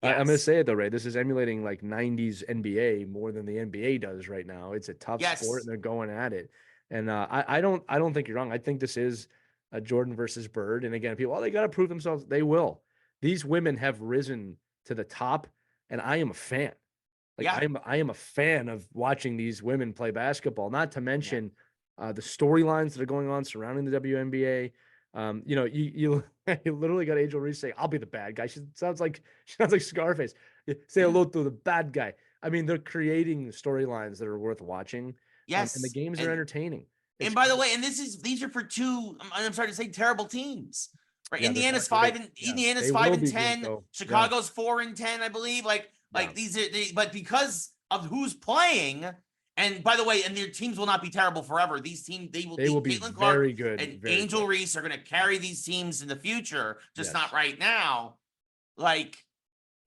I'm going to say it though, Ray. This is emulating 90s NBA more than the NBA does right now. It's a tough sport, and they're going at it. And I don't think you're wrong. I think this is a Jordan versus Bird. And again, people, they got to prove themselves. They will. These women have risen to the top, and I am a fan. I am a fan of watching these women play basketball. Not to mention the storylines that are going on surrounding the WNBA. You literally got Angel Reese saying, "I'll be the bad guy." She sounds like Scarface. Say hello to the bad guy. I mean, they're creating storylines that are worth watching. Yes, and the games are entertaining. And by the way, these are for two. I'm sorry to say, terrible teams. Right? Yeah, Indiana's 5-10. Chicago's 4-10, I believe. These are, but because of who's playing. And by the way, and their teams will not be terrible forever. These teams, they will be Caitlin Clark very good. And Angel Reese are going to carry these teams in the future, just not right now.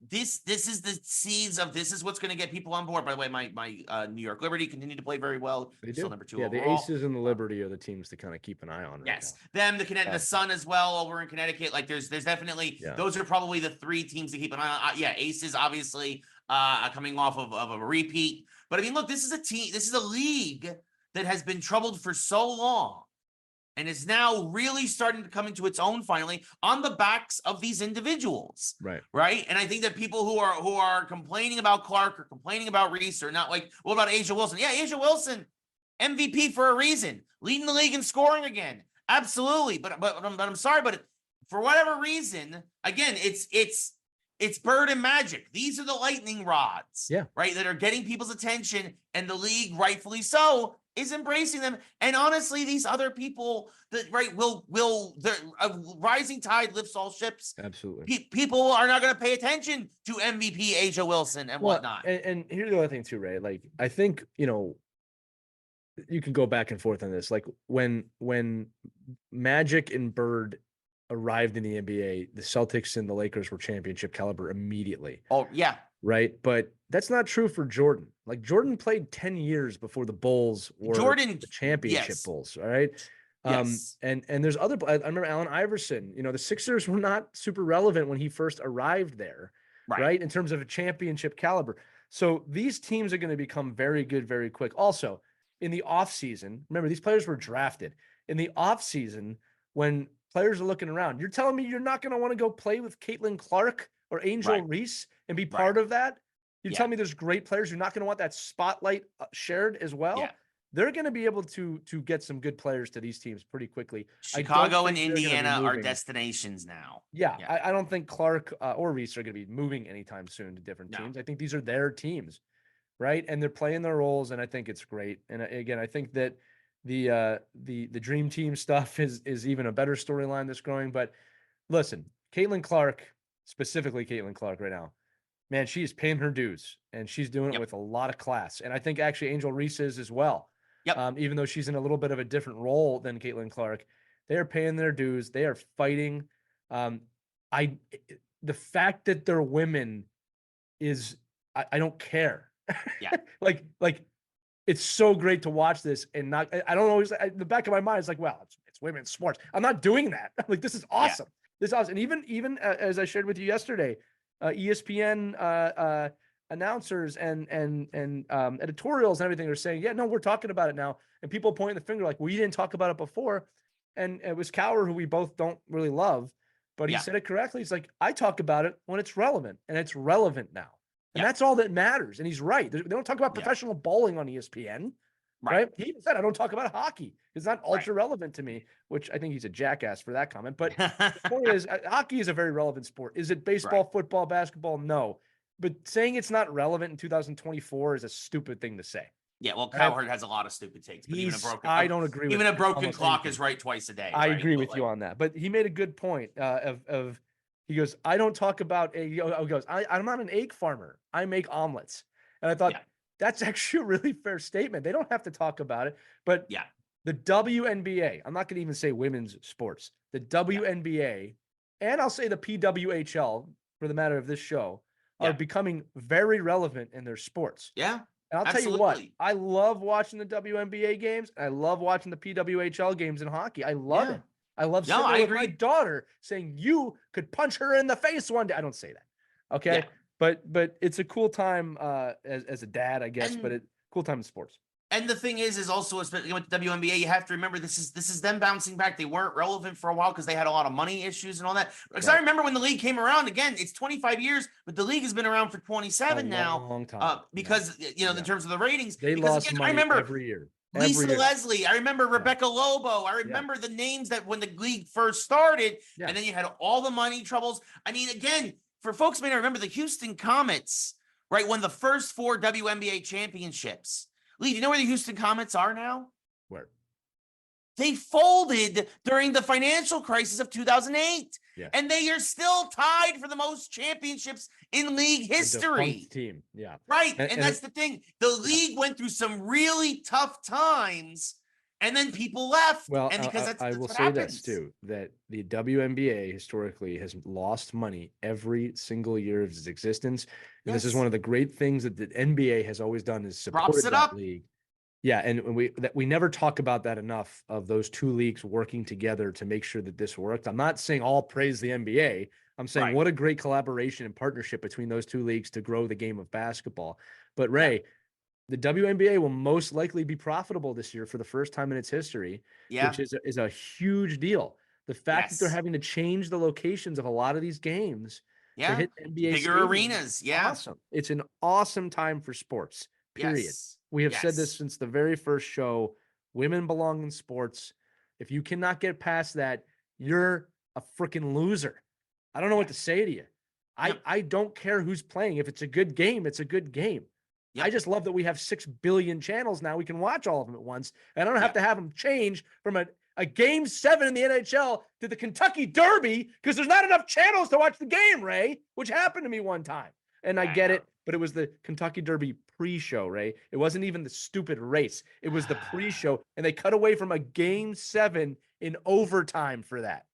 This is the seeds of this is what's going to get people on board. By the way, my New York Liberty continue to play very well. They do. Still number 2 Yeah, overall. The Aces and the Liberty are the teams to kind of keep an eye on. Yes, them, the Sun as well over in Connecticut. There's definitely those are probably the 3 teams to keep an eye on. Aces obviously coming off of a repeat. But I mean, look, this is a team. This is a league that has been troubled for so long. And is now really starting to come into its own finally on the backs of these individuals. Right. And I think that people who are complaining about Clark or complaining about Reese or not what about A'ja Wilson? Yeah, A'ja Wilson, MVP for a reason, leading the league in scoring again. Absolutely. But I'm sorry, but for whatever reason, again, it's Bird and Magic. These are the lightning rods, right, that are getting people's attention, and the league, rightfully so, is embracing them. And honestly, these other people that a rising tide lifts all ships. Absolutely. People are not going to pay attention to MVP A'ja Wilson and whatnot. And here's the other thing too, Ray. I think, you can go back and forth on this. When Magic and Bird arrived in the NBA, the Celtics and the Lakers were championship caliber immediately. Oh, yeah. Right. But that's not true for Jordan. Jordan played 10 years before the Bulls were the championship Bulls. All right. Yes. And there's other, I remember Allen Iverson, the Sixers were not super relevant when he first arrived there, right? In terms of a championship caliber. So these teams are going to become very good, very quick. Also, in the offseason, remember, these players were drafted. In the offseason, when players are looking around, you're telling me you're not going to want to go play with Caitlin Clark or Angel Reese and be part of that? You tell me there's great players. You're not going to want that spotlight shared as well? Yeah. They're going to be able to get some good players to these teams pretty quickly. Chicago and Indiana are destinations now. Yeah. I don't think Clark or Reese are going to be moving anytime soon to different teams. I think these are their teams, right? And they're playing their roles, and I think it's great. And again, I think that the dream team stuff is even a better storyline that's growing. But listen, Caitlin Clark, specifically Caitlin Clark right now, man, she's paying her dues, and she's doing it with a lot of class. And I think actually Angel Reese is as well. Even though she's in a little bit of a different role than Caitlin Clark, they are paying their dues. They are fighting. The fact that they're women is, I don't care. Yeah. like it's so great to watch this and not, I don't always, the back of my mind is like, well, it's women's sports. I'm not doing that. Like, this is awesome. This is awesome. And even as I shared with you yesterday, ESPN announcers and editorials and everything are saying, yeah, no, we're talking about it now. And people pointing the finger like, well, you didn't talk about it before. And it was Cower, who we both don't really love, but he said it correctly. He's like, I talk about it when it's relevant, and it's relevant now. And that's all that matters. And he's right. They don't talk about professional bowling on ESPN, right? He even said, I don't talk about hockey. It's not ultra relevant to me, which I think he's a jackass for that comment. But the point is, hockey is a very relevant sport. Is it baseball, football, basketball? No. But saying it's not relevant in 2024 is a stupid thing to say. Yeah, well, Cowherd has a a lot of stupid takes. But I don't agree with even a broken clock anything. is right twice a day. I agree with you on that. But he made a good point he goes, I don't talk about I'm not an egg farmer. I make omelets. And I thought that's actually a really fair statement. They don't have to talk about it. But the WNBA, I'm not going to even say women's sports, the WNBA, and I'll say the PWHL for the matter of this show, are becoming very relevant in their sports. Yeah. And I'll tell you what, I love watching the WNBA games. I love watching the PWHL games in hockey. I love it. I love sitting there with my daughter saying, you could punch her in the face one day. I don't say that. Okay. Yeah. But it's a cool time as a dad, I guess, but cool time in sports. And the thing is also, especially with the WNBA, you have to remember this is them bouncing back. They weren't relevant for a while because they had a lot of money issues and all that. Because I remember when the league came around, again, it's 25 years, but the league has been around for 27 now. Long time. Because, in terms of the ratings. They lost money every year. Lisa Leslie. I remember Rebecca Lobo. I remember the names that when the league first started, and then you had all the money troubles. I mean, again, for folks may not remember, the Houston Comets, right, won the first 4 WNBA championships. Lee, do you know where the Houston Comets are now? Where? They folded during the financial crisis of 2008. Yeah. And they are still tied for the most championships in league history. Team. Yeah. Right. And that's the thing. The league went through some really tough times, and then people left. Well, and because I will say this too, that the WNBA historically has lost money every single year of its existence. And this is one of the great things that the NBA has always done, is supported that league. Yeah, and we never talk about that enough, of those two leagues working together to make sure that this worked. I'm not saying all praise the NBA. I'm saying what a great collaboration and partnership between those two leagues to grow the game of basketball. But Ray, the WNBA will most likely be profitable this year for the first time in its history, which is a huge deal. The fact that they're having to change the locations of a lot of these games to hit NBA bigger arenas. Awesome. It's an awesome time for sports, period. We have said this since the very first show. Women belong in sports. If you cannot get past that, you're a freaking loser. I don't know what to say to you. I don't care who's playing. If it's a good game, it's a good game. I just love that we have 6 billion channels now. We can watch all of them at once. And I don't have to have them change from a game 7 in the NHL to the Kentucky Derby, because there's not enough channels to watch the game, Ray, which happened to me one time. And I get it, but it was the Kentucky Derby pre-show, Ray. It wasn't even the stupid race. It was the pre-show, and they cut away from a game 7 in overtime for that.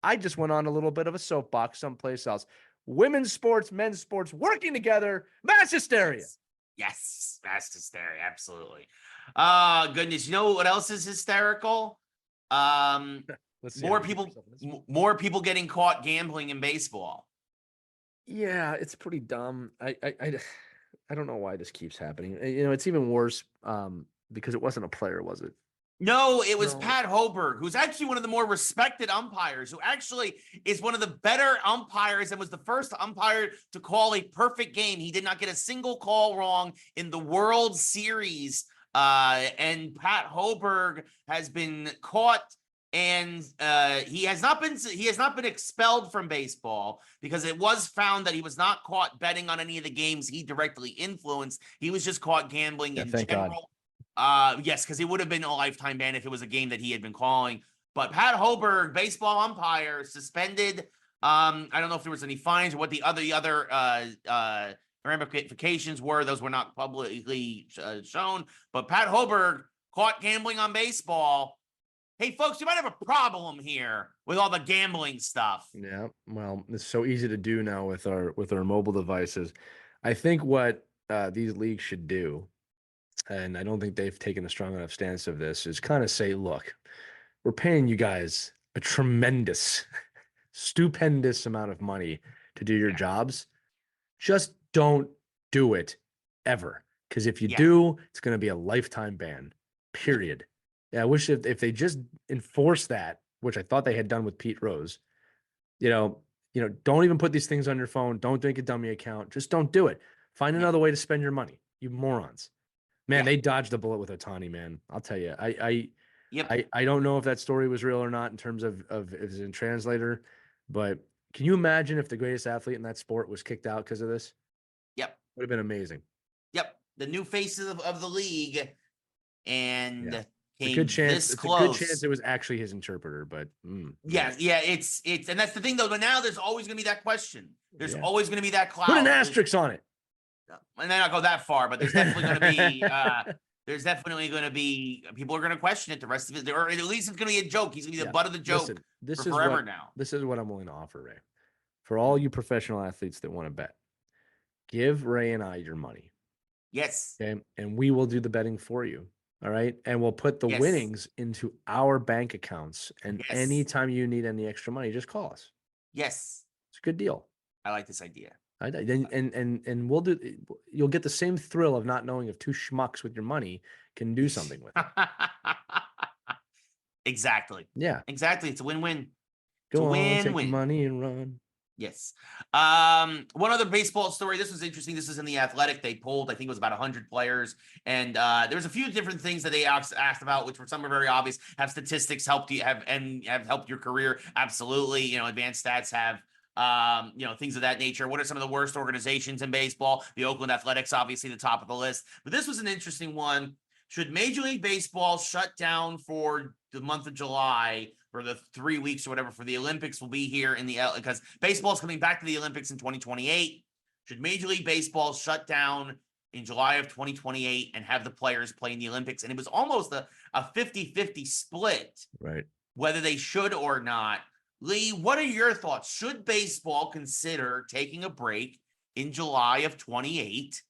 I just went on a little bit of a soapbox someplace else. Women's sports, men's sports, working together, mass hysteria. Yes, mass hysteria, absolutely. Goodness, you know what else is hysterical? Let's see. More people getting caught gambling in baseball. Yeah, it's pretty dumb. I don't know why this keeps happening. You know, it's even worse because it wasn't a player, was it? No, it was Pat Hoberg, who's actually one of the more respected umpires, who actually is one of the better umpires and was the first umpire to call a perfect game. He did not get a single call wrong in the World Series. And Pat Hoberg has been caught, and he has not been expelled from baseball because it was found that he was not caught betting on any of the games he directly influenced. He was just caught gambling in general. God. Yes, because it would have been a lifetime ban if it was a game that he had been calling. But Pat Hoberg, baseball umpire, suspended. I don't know if there was any fines or what the other ramifications were. Those were not publicly shown. But Pat Hoberg caught gambling on baseball. Hey, folks, you might have a problem here with all the gambling stuff. Yeah, well, it's so easy to do now with our mobile devices. I think what these leagues should do, and I don't think they've taken a strong enough stance of this, is kind of say, look, we're paying you guys a tremendous, stupendous amount of money to do your jobs. Just don't do it ever. Because if you do, it's going to be a lifetime ban, period. Yeah, I wish if they just enforce that, which I thought they had done with Pete Rose, you know, don't even put these things on your phone. Don't make a dummy account. Just don't do it. Find another way to spend your money, you morons. Man, they dodged a bullet with Ohtani, man. I'll tell you. I don't know if that story was real or not in terms of if it's in translator, but can you imagine if the greatest athlete in that sport was kicked out because of this? Yep. Would have been amazing. Yep. The new faces of the league, and it's a good chance. It's a good chance it was actually his interpreter, but it's and that's the thing though. But now there's always going to be that question. There's always going to be that cloud. Put an asterisk on it. And then I'll go that far, but there's definitely going to be people are going to question it the rest of it, or at least it's going to be a joke. He's going to be the butt of the joke for forever now. This is what I'm willing to offer, Ray. For all you professional athletes that want to bet, give Ray and I your money. Yes. Okay. And we will do the betting for you. All right. And we'll put the winnings into our bank accounts. And anytime you need any extra money, just call us. Yes. It's a good deal. I like this idea. And we'll do. You'll get the same thrill of not knowing if two schmucks with your money can do something with it. Exactly. Yeah. Exactly. It's a win-win. Go on, take money and run. Yes. One other baseball story. This was interesting. This is in The Athletic. They polled, I think it was about 100 players. And there's a few different things that they asked about, which were some are very obvious. Have statistics helped you have helped your career? Absolutely. Advanced stats have things of that nature. What are some of the worst organizations in baseball? The Oakland Athletics, obviously the top of the list. But this was an interesting one. Should Major League Baseball shut down for the month of July, for the 3 weeks or whatever, for the Olympics will be here because baseball is coming back to the Olympics in 2028. Should Major League Baseball shut down in July of 2028 and have the players play in the Olympics? And it was almost a 50-50 split, right? Whether they should or not. Lee, what are your thoughts? Should baseball consider taking a break in July of 28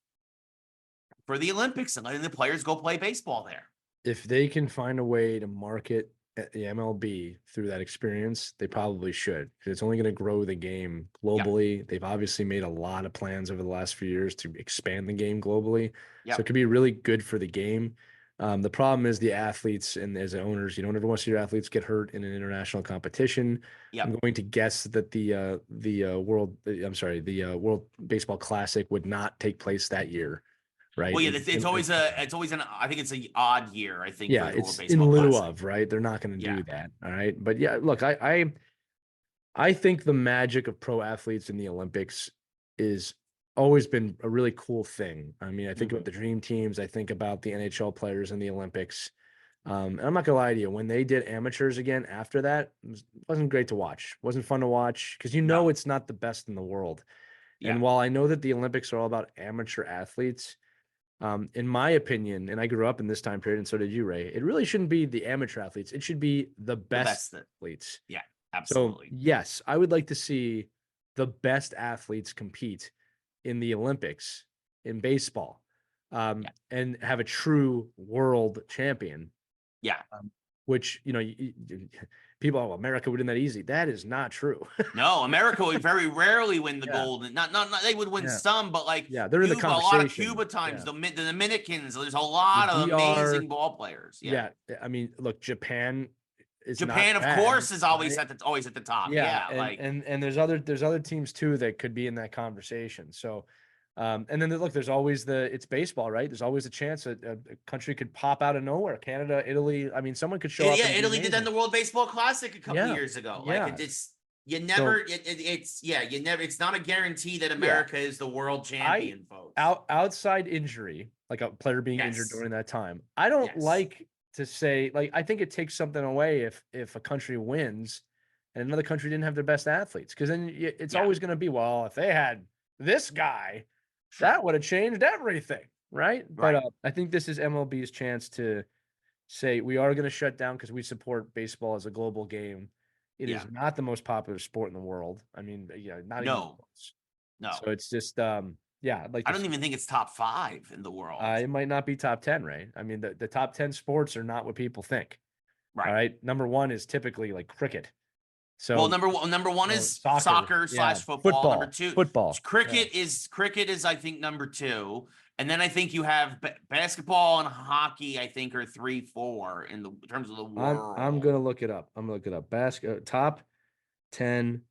for the Olympics and letting the players go play baseball there? If they can find a way to market at the MLB through that experience, they probably should. It's only going to grow the game globally. Yep. They've obviously made a lot of plans over the last few years to expand the game globally. Yep. So it could be really good for the game. The problem is the athletes and as owners, you don't ever want to see your athletes get hurt in an international competition. Yep. I'm going to guess that the World Baseball Classic would not take place that year. Right. Well, yeah, it's always I think it's an odd year. I think. Yeah, it's in lieu of, right? They're not going to do that. All right. But yeah, look, I think the magic of pro athletes in the Olympics is always been a really cool thing. I mean, I think about the dream teams. I think about the NHL players in the Olympics. And I'm not gonna lie to you, when they did amateurs again after that, it wasn't great to watch. It wasn't fun to watch because it's not the best in the world. Yeah. And while I know that the Olympics are all about amateur athletes, in my opinion, and I grew up in this time period, and so did you, Ray, it really shouldn't be the amateur athletes. It should be the best athletes. Yeah, absolutely. So, yes, I would like to see the best athletes compete in the Olympics in baseball and have a true world champion. Yeah. which, people, oh, America would win that easy. That is not true. No, America would very rarely win the Yeah. gold. Not they would win some, but like they're in the Cuba, a lot of conversation. Cuba times, Yeah. the Dominicans, there's a lot of amazing ball players. Yeah. I mean, look, Japan is Japan, not of bad, course, is always right? at the top. Yeah. Like and there's other teams too that could be in that conversation. So and then look, there's always it's baseball, right? There's always a chance that a country could pop out of nowhere. Canada, Italy. I mean, someone could show up. Yeah, Italy did that in the World Baseball Classic a couple years ago. Yeah. Like you never, it's not a guarantee that America is the world champion, folks. Outside injury, like a player being injured during that time, I don't like to say, like, I think it takes something away if a country wins and another country didn't have their best athletes, because then it's always going to be, well, if they had this guy, that would have changed everything, right? But I think this is MLB's chance to say we are going to shut down because we support baseball as a global game. It is not the most popular sport in the world. I mean, not even close. No. So it's just like I don't even think it's top 5 in the world. It might not be top 10, right? I mean, the top 10 sports are not what people think. Right. All right. Number 1 is typically like cricket. So number one is soccer / football. Number 2, football. Cricket is I think number 2, and then I think you have basketball and hockey. I think are 3, 4 in terms of the world. I'm gonna look it up. Top 10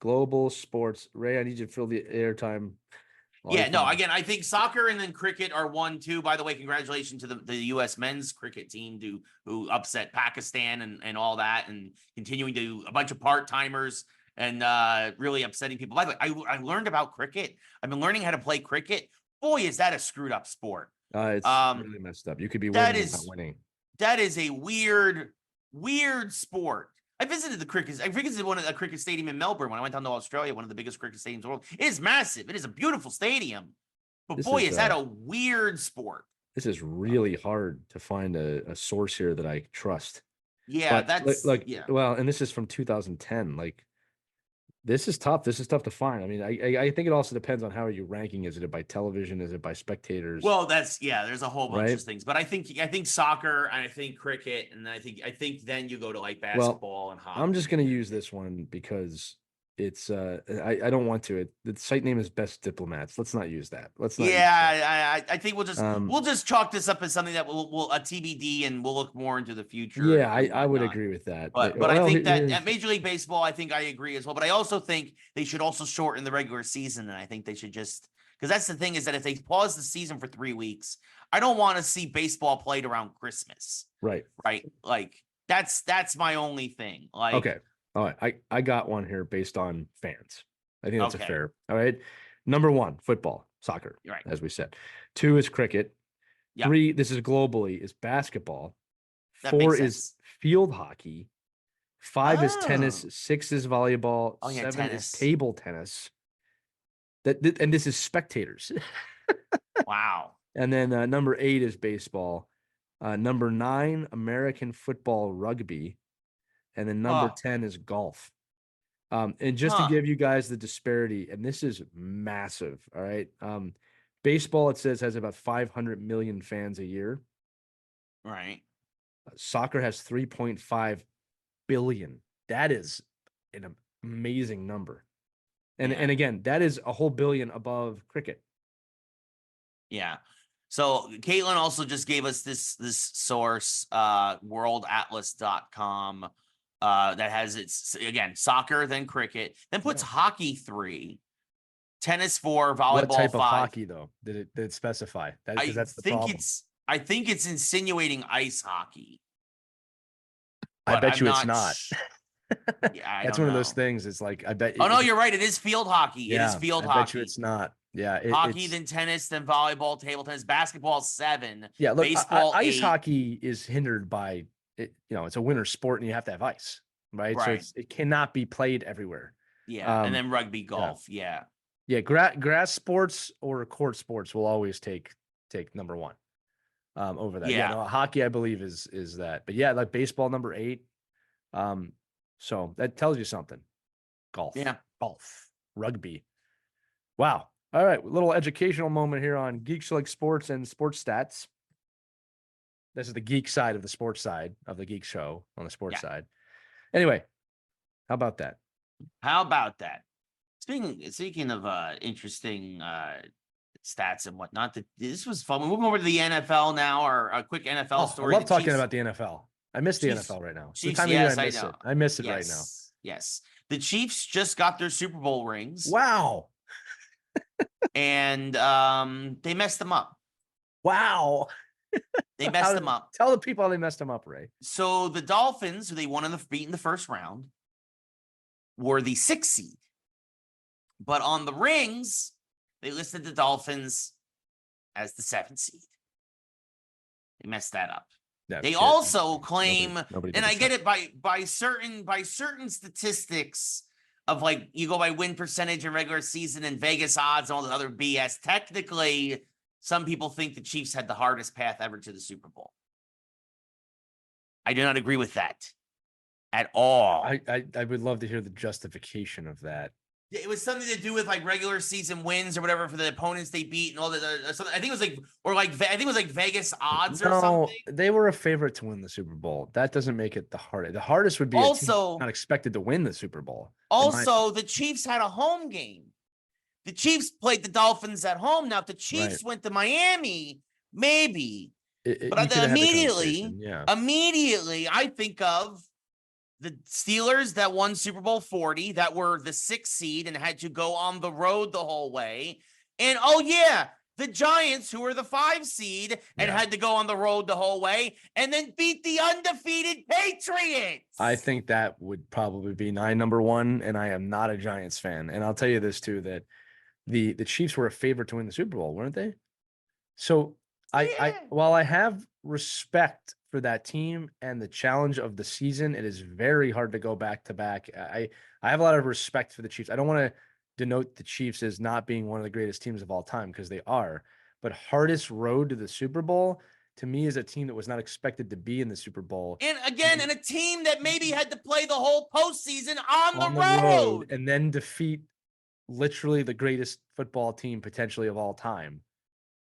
global sports. Ray, I need you to fill the airtime. Again, I think soccer and then cricket are 1, 2. By the way, congratulations to the U.S. men's cricket team who upset Pakistan and all that, and continuing to a bunch of part-timers and really upsetting people. By the way, I learned about cricket. I've been learning how to play cricket. Boy, is that a screwed up sport. It's really messed up. You could be winning without winning. That is a weird sport. I visited I visited a cricket stadium in Melbourne when I went down to Australia, one of the biggest cricket stadiums in the world. It is massive. It is a beautiful stadium. But is that a weird sport. This is really hard to find a source here that I trust. Yeah, but well, and this is from 2010. Like, this is tough. This is tough to find. I mean, I think it also depends on how are you ranking. Is it by television? Is it by spectators? Well, there's a whole bunch of things. But I think soccer and I think cricket, and I think then you go to like basketball and hockey. I'm just gonna use this one because it's I don't want to. The site name is Best Diplomats. Let's not use that. Let's not. Yeah, I think we'll just chalk this up as something that will a TBD, and we'll look more into the future. Yeah, I would agree with that. But I think that at Major League Baseball, I think I agree as well. But I also think they should also shorten the regular season, and I think they should just, because that's the thing, is that if they pause the season for 3 weeks, I don't want to see baseball played around Christmas. Right. Like that's my only thing. Like, okay. All right, I got one here based on fans. I think that's a fair. All right. Number 1, football, soccer, as we said. 2 is cricket. 3, this is globally, is basketball. 4 is field hockey. 5 is tennis. 6 is volleyball. 7 is table tennis. And this is spectators. Wow. And then number 8 is baseball. Number 9, American football, rugby. And then number 10 is golf. And just to give you guys the disparity, and this is massive, all right? Baseball, it says, has about 500 million fans a year. Right. Soccer has 3.5 billion. That is an amazing number. And again, that is a whole billion above cricket. Yeah. So Caitlin also just gave us this source, worldatlas.com. That has its, again, soccer, then cricket, then puts hockey 3, tennis 4, volleyball 5. What type of hockey though? Did it specify? That's the problem. I think it's insinuating ice hockey. I bet you it's not. Yeah, that's one of those things. It's like, I bet. Oh no, you're right. It is field hockey. Yeah, it is field hockey. I bet you it's not. Yeah, hockey, then tennis, then volleyball, table tennis, basketball 7. Yeah, look, baseball ice 8. hockey is hindered by it. It's a winter sport, and you have to have ice, right? So it cannot be played everywhere. Yeah, and then rugby, golf. Yeah. Grass sports or court sports will always take number 1 over that. Yeah, hockey, I believe, is that. But yeah, like baseball, number 8. So that tells you something. Golf. Yeah. Golf. Rugby. Wow. All right. A little educational moment here on Geeks Who Like Sports and Sports Stats. This is the geek side of the sports side of the geek show on the sports side. Anyway, how about that? How about that? Speaking of interesting stats and whatnot, this was fun. We're moving over to the NFL now. Our quick NFL story. I love talking about the NFL. I miss the NFL right now. Chiefs, the time of year I miss it. I miss it right now. Yes. The Chiefs just got their Super Bowl rings. Wow. And they messed them up. Wow. They messed them up. Tell the people how they messed them up, Ray. So the Dolphins, who they beat in the first round, were the 6th seed. But on the rings, they listed the Dolphins as the 7th seed. They messed that up. They also claim, and I get it by certain statistics of like you go by win percentage in regular season and Vegas odds and all the other BS. Technically, some people think the Chiefs had the hardest path ever to the Super Bowl. I do not agree with that at all. I would love to hear the justification of that. It was something to do with like regular season wins or whatever for the opponents they beat and all that. I think it was like Vegas odds or something. They were a favorite to win the Super Bowl. That doesn't make it the hardest. The hardest would be also not expected to win the Super Bowl. Also, the Chiefs had a home game. The Chiefs played the Dolphins at home. Now, if the Chiefs went to Miami, maybe. But immediately, I think of the Steelers that won Super Bowl 40, that were the 6th seed and had to go on the road the whole way. And, the Giants, who were the 5 seed and had to go on the road the whole way and then beat the undefeated Patriots. I think that would probably be number 1, and I am not a Giants fan. And I'll tell you this, too, that the Chiefs were a favorite to win the Super Bowl, weren't they? So while I have respect for that team and the challenge of the season, it is very hard to go back to back. I have a lot of respect for the Chiefs. I don't want to denote the Chiefs as not being one of the greatest teams of all time, because they are, but hardest road to the Super Bowl to me is a team that was not expected to be in the Super Bowl. And again, and a team that maybe had to play the whole postseason on the road and then defeat literally the greatest football team potentially of all time.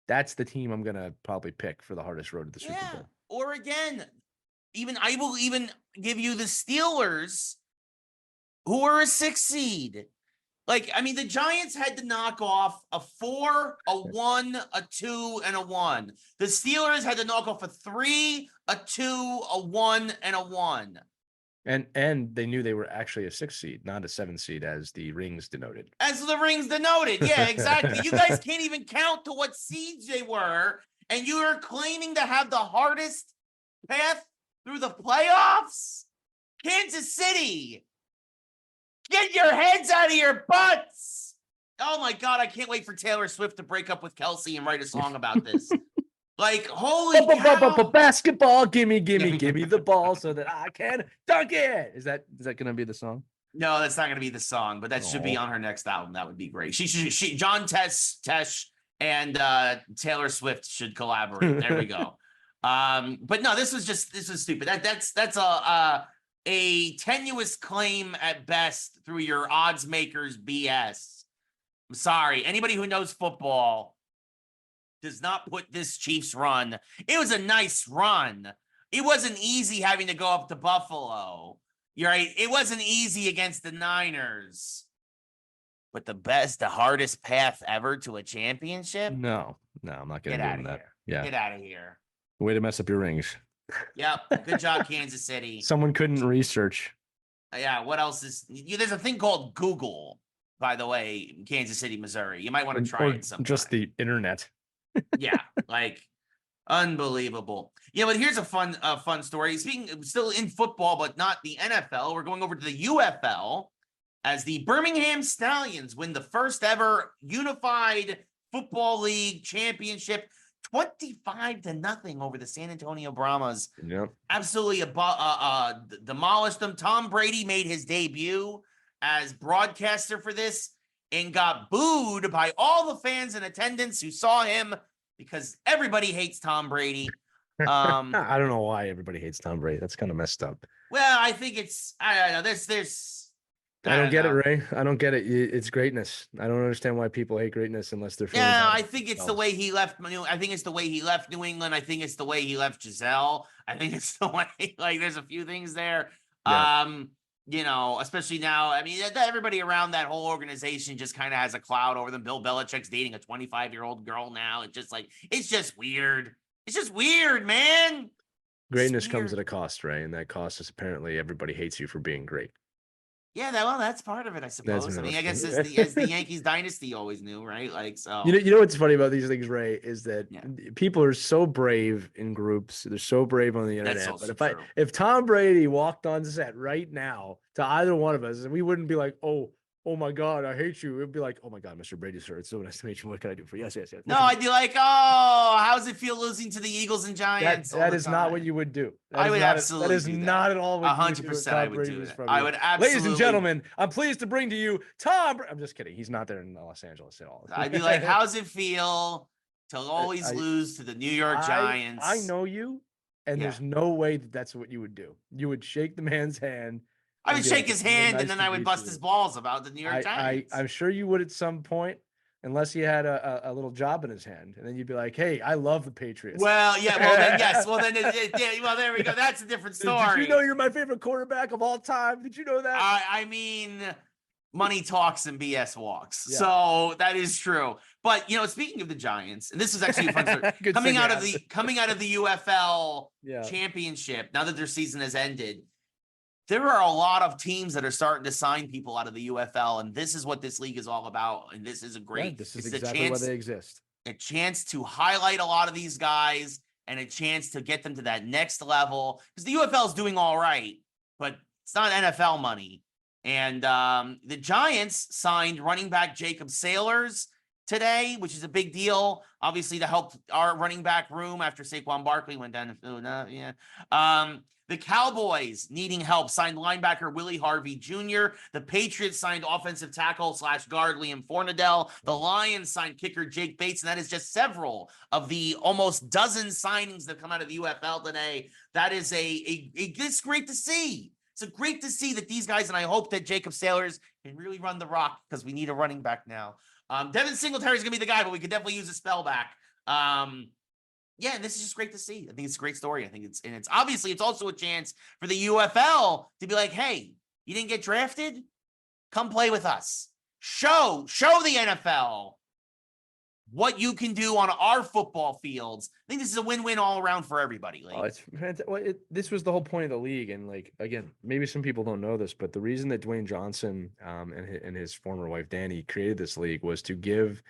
That's the team I'm going to probably pick for the hardest road to the Super Bowl. Or again, I will even give you the Steelers, who are a 6 seed. Like, I mean, the Giants had to knock off a 4, a 1, a 2, and a 1. The Steelers had to knock off a 3, a 2, a 1, and a 1. And they knew they were actually a 6 seed, not a 7 seed, as the rings denoted. As the rings denoted, yeah, exactly. You guys can't even count to what seeds they were, and you are claiming to have the hardest path through the playoffs? Kansas City, get your heads out of your butts! Oh my God, I can't wait for Taylor Swift to break up with Kelsey and write a song about this. Like, holy cow. Basketball, gimme the ball so that I can dunk it. Is that going to be the song? No, that's not going to be the song, but that should be on her next album. That would be great. John Tesh and Taylor Swift should collaborate. There we go. But no, this was stupid. That's a tenuous claim at best through your odds makers BS. I'm sorry. Anybody who knows football does not put this Chiefs run. It was a nice run. It wasn't easy having to go up to Buffalo. You're right. It wasn't easy against the Niners. But the hardest path ever to a championship? No, I'm not going to do that. Yeah. Get out of here. Way to mess up your rings. Yep. Good job, Kansas City. Someone couldn't research. Yeah. What else is... There's a thing called Google, by the way, in Kansas City, Missouri. You might want to try it sometime. Just the internet. Yeah. Like, unbelievable. Yeah, but here's a fun story. Speaking still in football, but not the NFL, we're going over to the UFL as the Birmingham Stallions win the first ever unified football league championship, 25-0 over the San Antonio Brahmas. Yep. Absolutely demolished them. Tom Brady made his debut as broadcaster for this and got booed by all the fans in attendance who saw him because everybody hates Tom Brady. I don't know why everybody hates Tom Brady. That's kind of messed up. Well, I think I don't know. I don't get it, Ray. I don't get it. It's greatness. I don't understand why people hate greatness unless they're feeling Yeah, I think it's the way he left. I think it's the way he left New England. I think it's the way he left Giselle. I think it's the way, like, there's a few things there. Yeah. You know, especially now. I mean, everybody around that whole organization just kind of has a cloud over them. Bill Belichick's dating a 25-year-old girl now. It's just like, it's just weird. It's just weird, man. Greatness comes at a cost, Ray, and that cost is apparently everybody hates you for being great. Yeah, that's part of it, I suppose. I mean, I guess as the Yankees dynasty always knew, right? Like, so you know what's funny about these things, Ray, is that people are so brave in groups. They're so brave on the internet. But if Tom Brady walked on set right now to either one of us, we wouldn't be like, oh my God, I hate you. It'd be like, oh my God, Mr. Brady, sir, it's so nice to meet you. What can I do for you? Yes. No, I'd be like, oh, how's it feel losing to the Eagles and Giants? That is not what you would do. I would absolutely. That is not at all what 100%. I would do that. I would absolutely. Ladies and gentlemen, I'm pleased to bring to you Tom. I'm just kidding. He's not there in Los Angeles at all. I'd be like, how's it feel to always lose to the New York Giants? I know you, and there's no way that's what you would do. You would shake the man's hand. I would shake his hand, and then I would bust his balls about the New York Giants. I'm sure you would at some point, unless he had a little job in his hand, and then you'd be like, "Hey, I love the Patriots." Well, yeah, well then yes, well then well there we go. That's a different story. Did you know you're my favorite quarterback of all time? Did you know that? I mean, money talks and BS walks, so that is true. But you know, speaking of the Giants, and this is actually a fun story. coming out of the UFL championship, now that their season has ended. There are a lot of teams that are starting to sign people out of the UFL, and this is what this league is all about. And this is a great. This is exactly why they exist. A chance to highlight a lot of these guys and a chance to get them to that next level. Because the UFL is doing all right, but it's not NFL money. And the Giants signed running back Jacob Sailors today, which is a big deal, obviously, to help our running back room after Saquon Barkley went down. The Cowboys needing help signed linebacker Willie Harvey Jr. The Patriots signed offensive tackle / guard Liam Fornadell. The Lions signed kicker Jake Bates, and that is just several of the almost dozen signings that come out of the UFL today. That is it's great to see. It's great to see that these guys, and I hope that Jacob Sailors can really run the rock because we need a running back now. Devin Singletary is going to be the guy, but we could definitely use a spell back. Yeah, and this is just great to see. I think it's a great story. I think it's obviously it's also a chance for the UFL to be like, hey, you didn't get drafted? Come play with us. Show the NFL what you can do on our football fields. I think this is a win-win all around for everybody. Like, this was the whole point of the league. And like, again, maybe some people don't know this, but the reason that Dwayne Johnson and his former wife, Danny, created this league was to give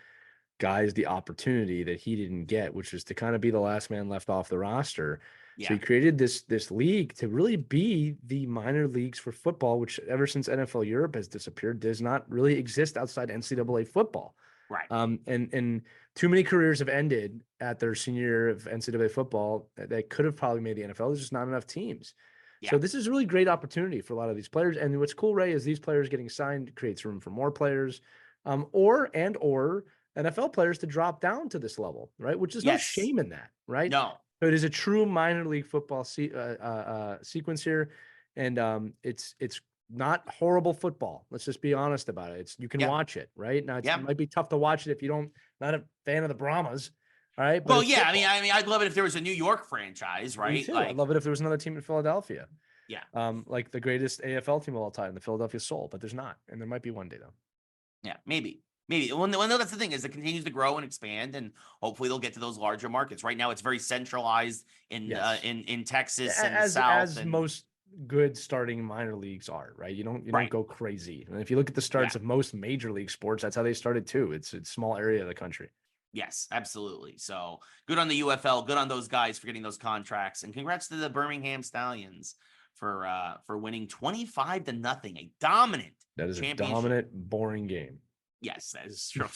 guys the opportunity that he didn't get, which was to kind of be the last man left off the roster. So he created this league to really be the minor leagues for football, which ever since NFL Europe has disappeared, does not really exist outside NCAA football. Right. And too many careers have ended at their senior year of NCAA football that could have probably made the NFL. There's just not enough teams. So this is a really great opportunity for a lot of these players. And what's cool, Ray, is these players getting signed creates room for more players, or NFL players to drop down to this level, right? Which is no shame in that, right? No. So it is a true minor league football sequence here, and it's not horrible football. Let's just be honest about it. You can watch it, right? Now it might be tough to watch it if you not a fan of the Brahmas, all right? But well, yeah, I mean, I'd love it if there was a New York franchise, right? Me too. I'd love it if there was another team in Philadelphia. Yeah. Like the greatest AFL team of all time, the Philadelphia Soul, but there's not, and there might be one day though. Yeah, maybe. Well, no, that's the thing is it continues to grow and expand, and hopefully they'll get to those larger markets. Right now, it's very centralized in Texas and the South. As most good starting minor leagues are, right? You don't go crazy. And if you look at the starts of most major league sports, that's how they started too. It's a small area of the country. Yes, absolutely. So good on the UFL, good on those guys for getting those contracts, and congrats to the Birmingham Stallions for winning 25-0, a dominant. That is a dominant, boring game. Yes, that is true.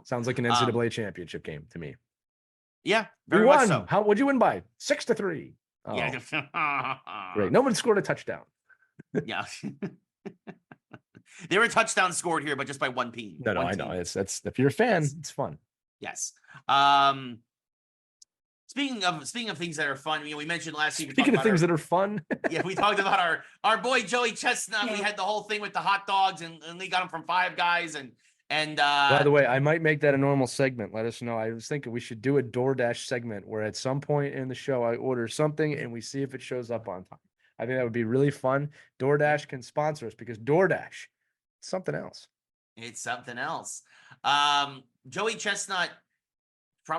Sounds like an NCAA championship game to me. Yeah, very much so. How would you win by? 6-3. Oh, yeah, great. No one scored a touchdown. Yeah, there were touchdowns scored here, but just by one team. No, I know. That's if you're a fan, it's fun. Yes. speaking of things that are fun, we mentioned last week. Speaking of things that are fun, yeah, we talked about our boy Joey Chestnut. We had the whole thing with the hot dogs, and we got them from Five Guys, and by the way, I might make that a normal segment. Let us know. I was thinking we should do a DoorDash segment where at some point in the show I order something and we see if it shows up on time. I think that would be really fun. DoorDash can sponsor us because DoorDash, something else. It's something else. Joey Chestnut.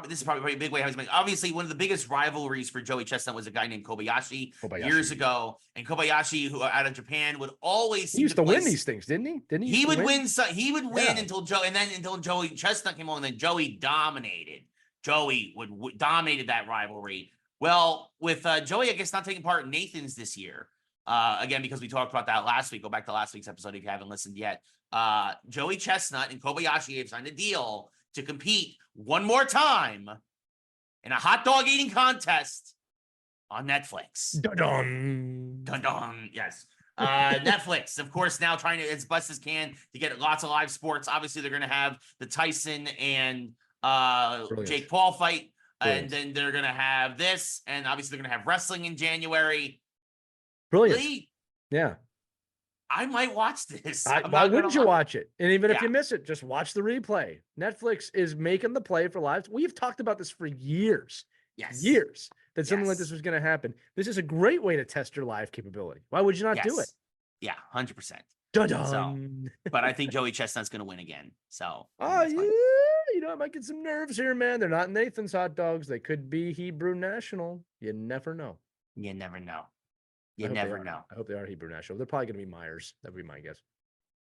This is probably a big way how he's making. Obviously, one of the biggest rivalries for Joey Chestnut was a guy named Kobayashi years ago. And Kobayashi, who out of Japan, would always he used to win these things, didn't he? He would win. He would win until Joey Chestnut came on, and then Joey dominated. Joey dominated that rivalry. Well, with Joey, I guess not taking part in Nathan's this year. Again, because we talked about that last week. Go back to last week's episode if you haven't listened yet. Joey Chestnut and Kobayashi have signed a deal to compete one more time in a hot dog eating contest on Netflix. Dun-dun. Dun-dun. Yes. Netflix, of course, now trying to as best as can to get lots of live sports. Obviously, they're going to have the Tyson and Jake Paul fight. Brilliant. And then they're going to have this. And obviously, they're going to have wrestling in January. Brilliant. Really? Yeah. I might watch this. Why wouldn't you watch it? And even if you miss it, just watch the replay. Netflix is making the play for live. We've talked about this for years. Yes. Years. That something like this was going to happen. This is a great way to test your live capability. Why would you not do it? Yeah, 100%. Dun-dun. So, but I think Joey Chestnut's going to win again. So, I might get some nerves here, man. They're not Nathan's hot dogs. They could be Hebrew National. You never know. You never know. You never know. I hope they are Hebrew National. They're probably going to be Myers. That would be my guess.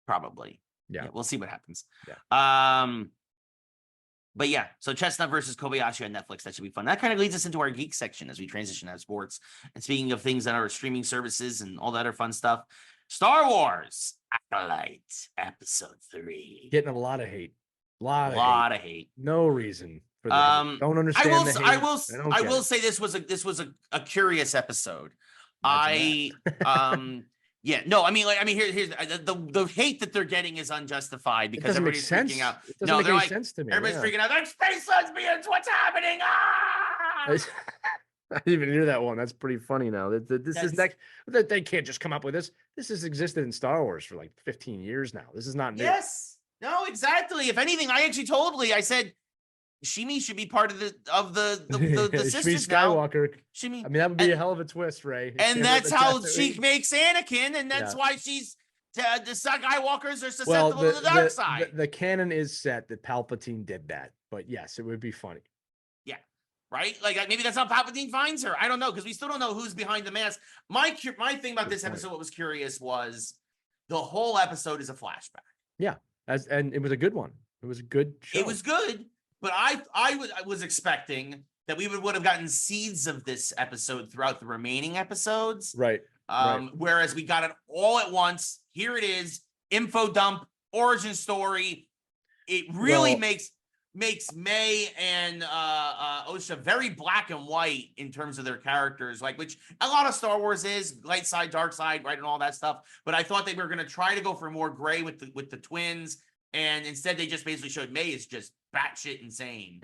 Probably. Yeah. We'll see what happens. Yeah. But yeah, so Chestnut versus Kobayashi on Netflix. That should be fun. That kind of leads us into our geek section as we transition out of sports. And speaking of things that are streaming services and all that other fun stuff, Star Wars Acolyte Episode 3. Getting a lot of hate. A lot of hate. No reason for that. Don't understand the hate. I will say this was a curious episode. Here's here's the hate that they're getting is unjustified because everybody's freaking out. It doesn't make any sense to me. Everybody's freaking out. They're space lesbians. What's happening? Ah! I didn't even hear that one. That's pretty funny now. They can't just come up with this. This has existed in Star Wars for like 15 years now. This is not new. Yes. No, exactly. If anything, I said Shmi should be part of the sisters Skywalker. Now. Shmi, that would be a hell of a twist, Ray. And that's how she makes Anakin, and that's why she's the Skywalkers are susceptible to the dark side. The canon is set that Palpatine did that, but yes, it would be funny. Yeah, right. Like maybe that's how Palpatine finds her. I don't know because we still don't know who's behind the mask. My thing about this episode, what was curious was the whole episode is a flashback. Yeah, and it was a good one. It was a good show. It was good. But I was expecting that we would have gotten seeds of this episode throughout the remaining episodes. Right. Whereas we got it all at once. Here it is, info dump, origin story. It really makes May and Osha very black and white in terms of their characters, which a lot of Star Wars is light side, dark side, right, and all that stuff. But I thought they were going to try to go for more gray with the twins. And instead, they just basically showed May is just batshit insane.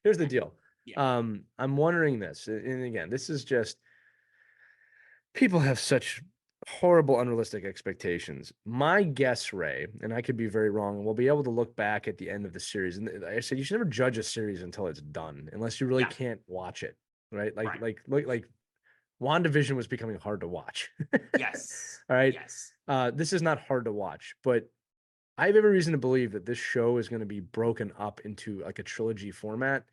Here's the deal. Yeah. I'm wondering this, and again, this is just people have such horrible, unrealistic expectations. My guess, Ray, and I could be very wrong, and we'll be able to look back at the end of the series. And I said you should never judge a series until it's done, unless you really can't watch it, right? Like WandaVision was becoming hard to watch. Yes. All right. Yes. This is not hard to watch, but I have every reason to believe that this show is going to be broken up into like a trilogy format,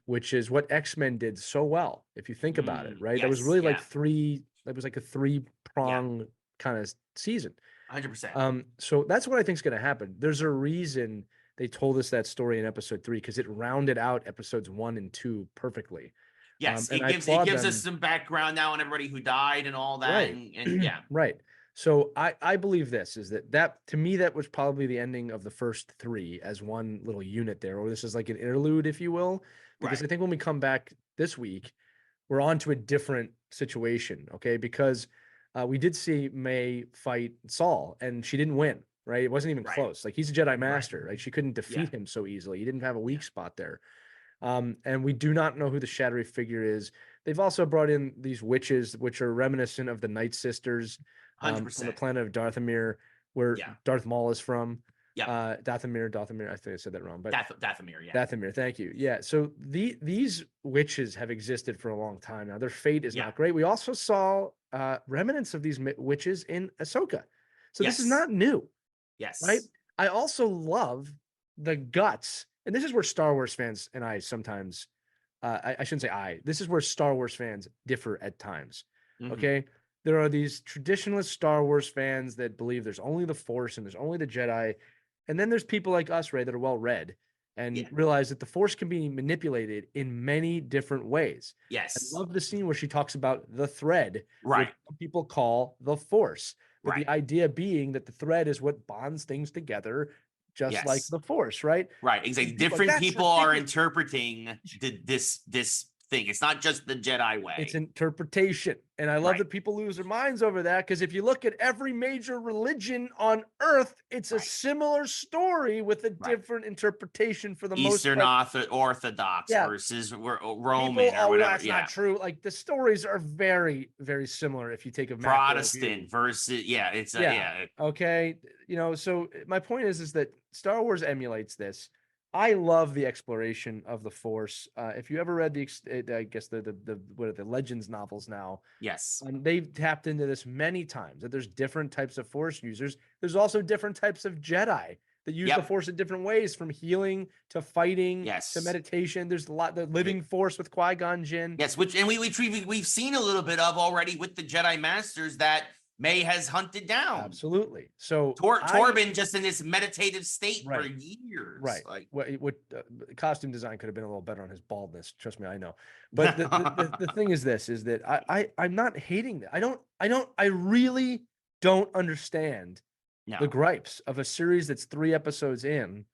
which is what X-Men did so well. If you think about it, right? That was really like a three-prong kind of season. 100%. So that's what I think is going to happen. There's a reason they told us that story in episode 3 because it rounded out episodes 1 and 2 perfectly. Yes, it gives us some background now on everybody who died and all that. Right. And yeah. Right. So I believe this is that to me, that was probably the ending of the first 3 as one little unit there, or this is like an interlude, if you will, because I think when we come back this week, we're on to a different situation. Okay. Because we did see May fight Saul and she didn't win. right? It wasn't even close. Like, he's a Jedi Master. Like, she couldn't Yeah. defeat him so easily. He didn't have a weak spot there. And we do not know who the shadowy figure is. They've also brought in these witches, which are reminiscent of the Night Sisters from the 100%. planet of Darthamir, where Darth Maul is from. Yeah. Dathomir. I think I said that wrong, but Dathomir. Yeah. Dathomir. Thank you. Yeah. So these witches have existed for a long time now. Their fate is not great. We also saw remnants of these witches in Ahsoka. So this is not new. Yes. Right. I also love the guts. And this is where Star Wars fans and I sometimes, I shouldn't say this is where Star Wars fans differ at times. Okay. There are these traditionalist Star Wars fans that believe there's only the Force and there's only the Jedi. And then there's people like us, Ray, that are well read and realize that the Force can be manipulated in many different ways. Yes. I love the scene where she talks about the thread, right? Which people call the Force. But the idea being that the thread is what bonds things together, just like the Force, right? Right. Exactly. Different people are interpreting this thing. It's not just the Jedi way. It's interpretation. And I love that people lose their minds over that, because if you look at every major religion on earth, it's a similar story with a different interpretation for the Eastern most part. Orthodox versus Roman people, or whatever. That's not true. Like, the stories are very, very similar if you take a Protestant versus okay. You know, so my point is that Star Wars emulates this. I love the exploration of the Force. If you ever read I guess the Legends novels now, they've tapped into this many times. That there's different types of Force users. There's also different types of Jedi that use the Force in different ways, from healing to fighting to meditation. There's a lot. The living Force with Qui-Gon Jinn. Yes, we've seen a little bit of already with the Jedi Masters that May has hunted down. Absolutely. So Torben just in this meditative state for years. Right. Like, what costume design could have been a little better on his baldness. Trust me, I know. But the thing is this, is that I'm not hating that. I really don't understand the gripes of a series that's 3 episodes in.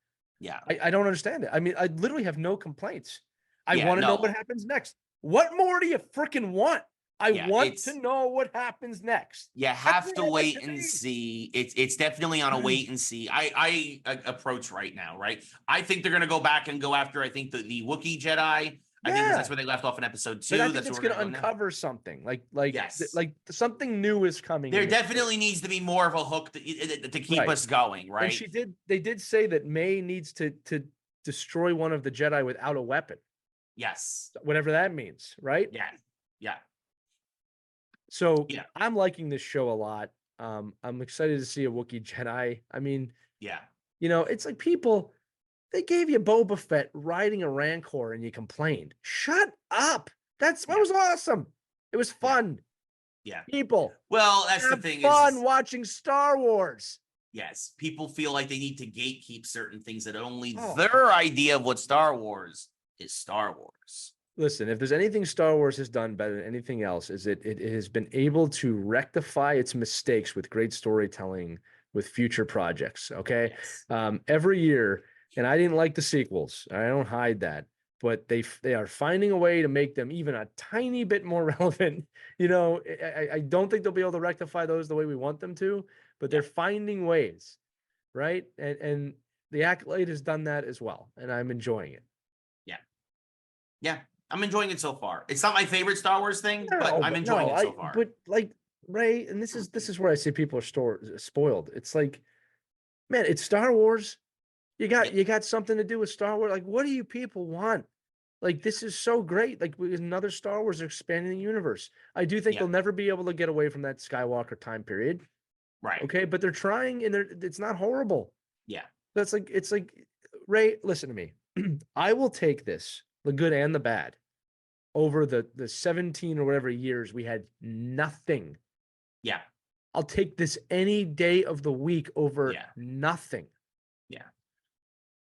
Yeah. I don't understand it. I mean, I literally have no complaints. I want to know what happens next. What more do you freaking want? I want to know what happens next. You have to wait and see. It's definitely on a wait and see. I approach right now, right? I think they're gonna go back and go after, I think, the Wookiee Jedi. I think that's where they left off in episode 2. But I think it's gonna uncover something. Like something new is coming. There definitely needs to be more of a hook to keep us going, right? And they did say that May needs to destroy one of the Jedi without a weapon. Yes. Whatever that means, right? Yeah. So I'm liking this show a lot. I'm excited to see a Wookiee Jedi. I mean, you know, it's like they gave you Boba Fett riding a Rancor and you complained. Shut up. That was awesome. It was fun. Yeah. People. Well, that's the thing. Fun watching Star Wars. Yes. People feel like they need to gatekeep certain things, that only their idea of what Star Wars is Star Wars. Listen, if there's anything Star Wars has done better than anything else, is it has been able to rectify its mistakes with great storytelling with future projects. Okay. Every year, and I didn't like the sequels. I don't hide that, but they are finding a way to make them even a tiny bit more relevant. You know, I don't think they'll be able to rectify those the way we want them to, but they're finding ways. Right. And the Accolade has done that as well. And I'm enjoying it. Yeah. I'm enjoying it so far. It's not my favorite Star Wars thing, but I'm enjoying it so far. But like, Ray, and this is where I say people are spoiled. It's like, man, it's Star Wars. You got something to do with Star Wars. Like, what do you people want? Like, this is so great. Like, with another Star Wars, they're expanding the universe. I do think they'll never be able to get away from that Skywalker time period. Right. Okay, but they're trying, and it's not horrible. Yeah. It's like, Ray, listen to me. I will take this, the good and the bad, over the 17 or whatever years we had nothing. Yeah. I'll take this any day of the week over nothing. Yeah.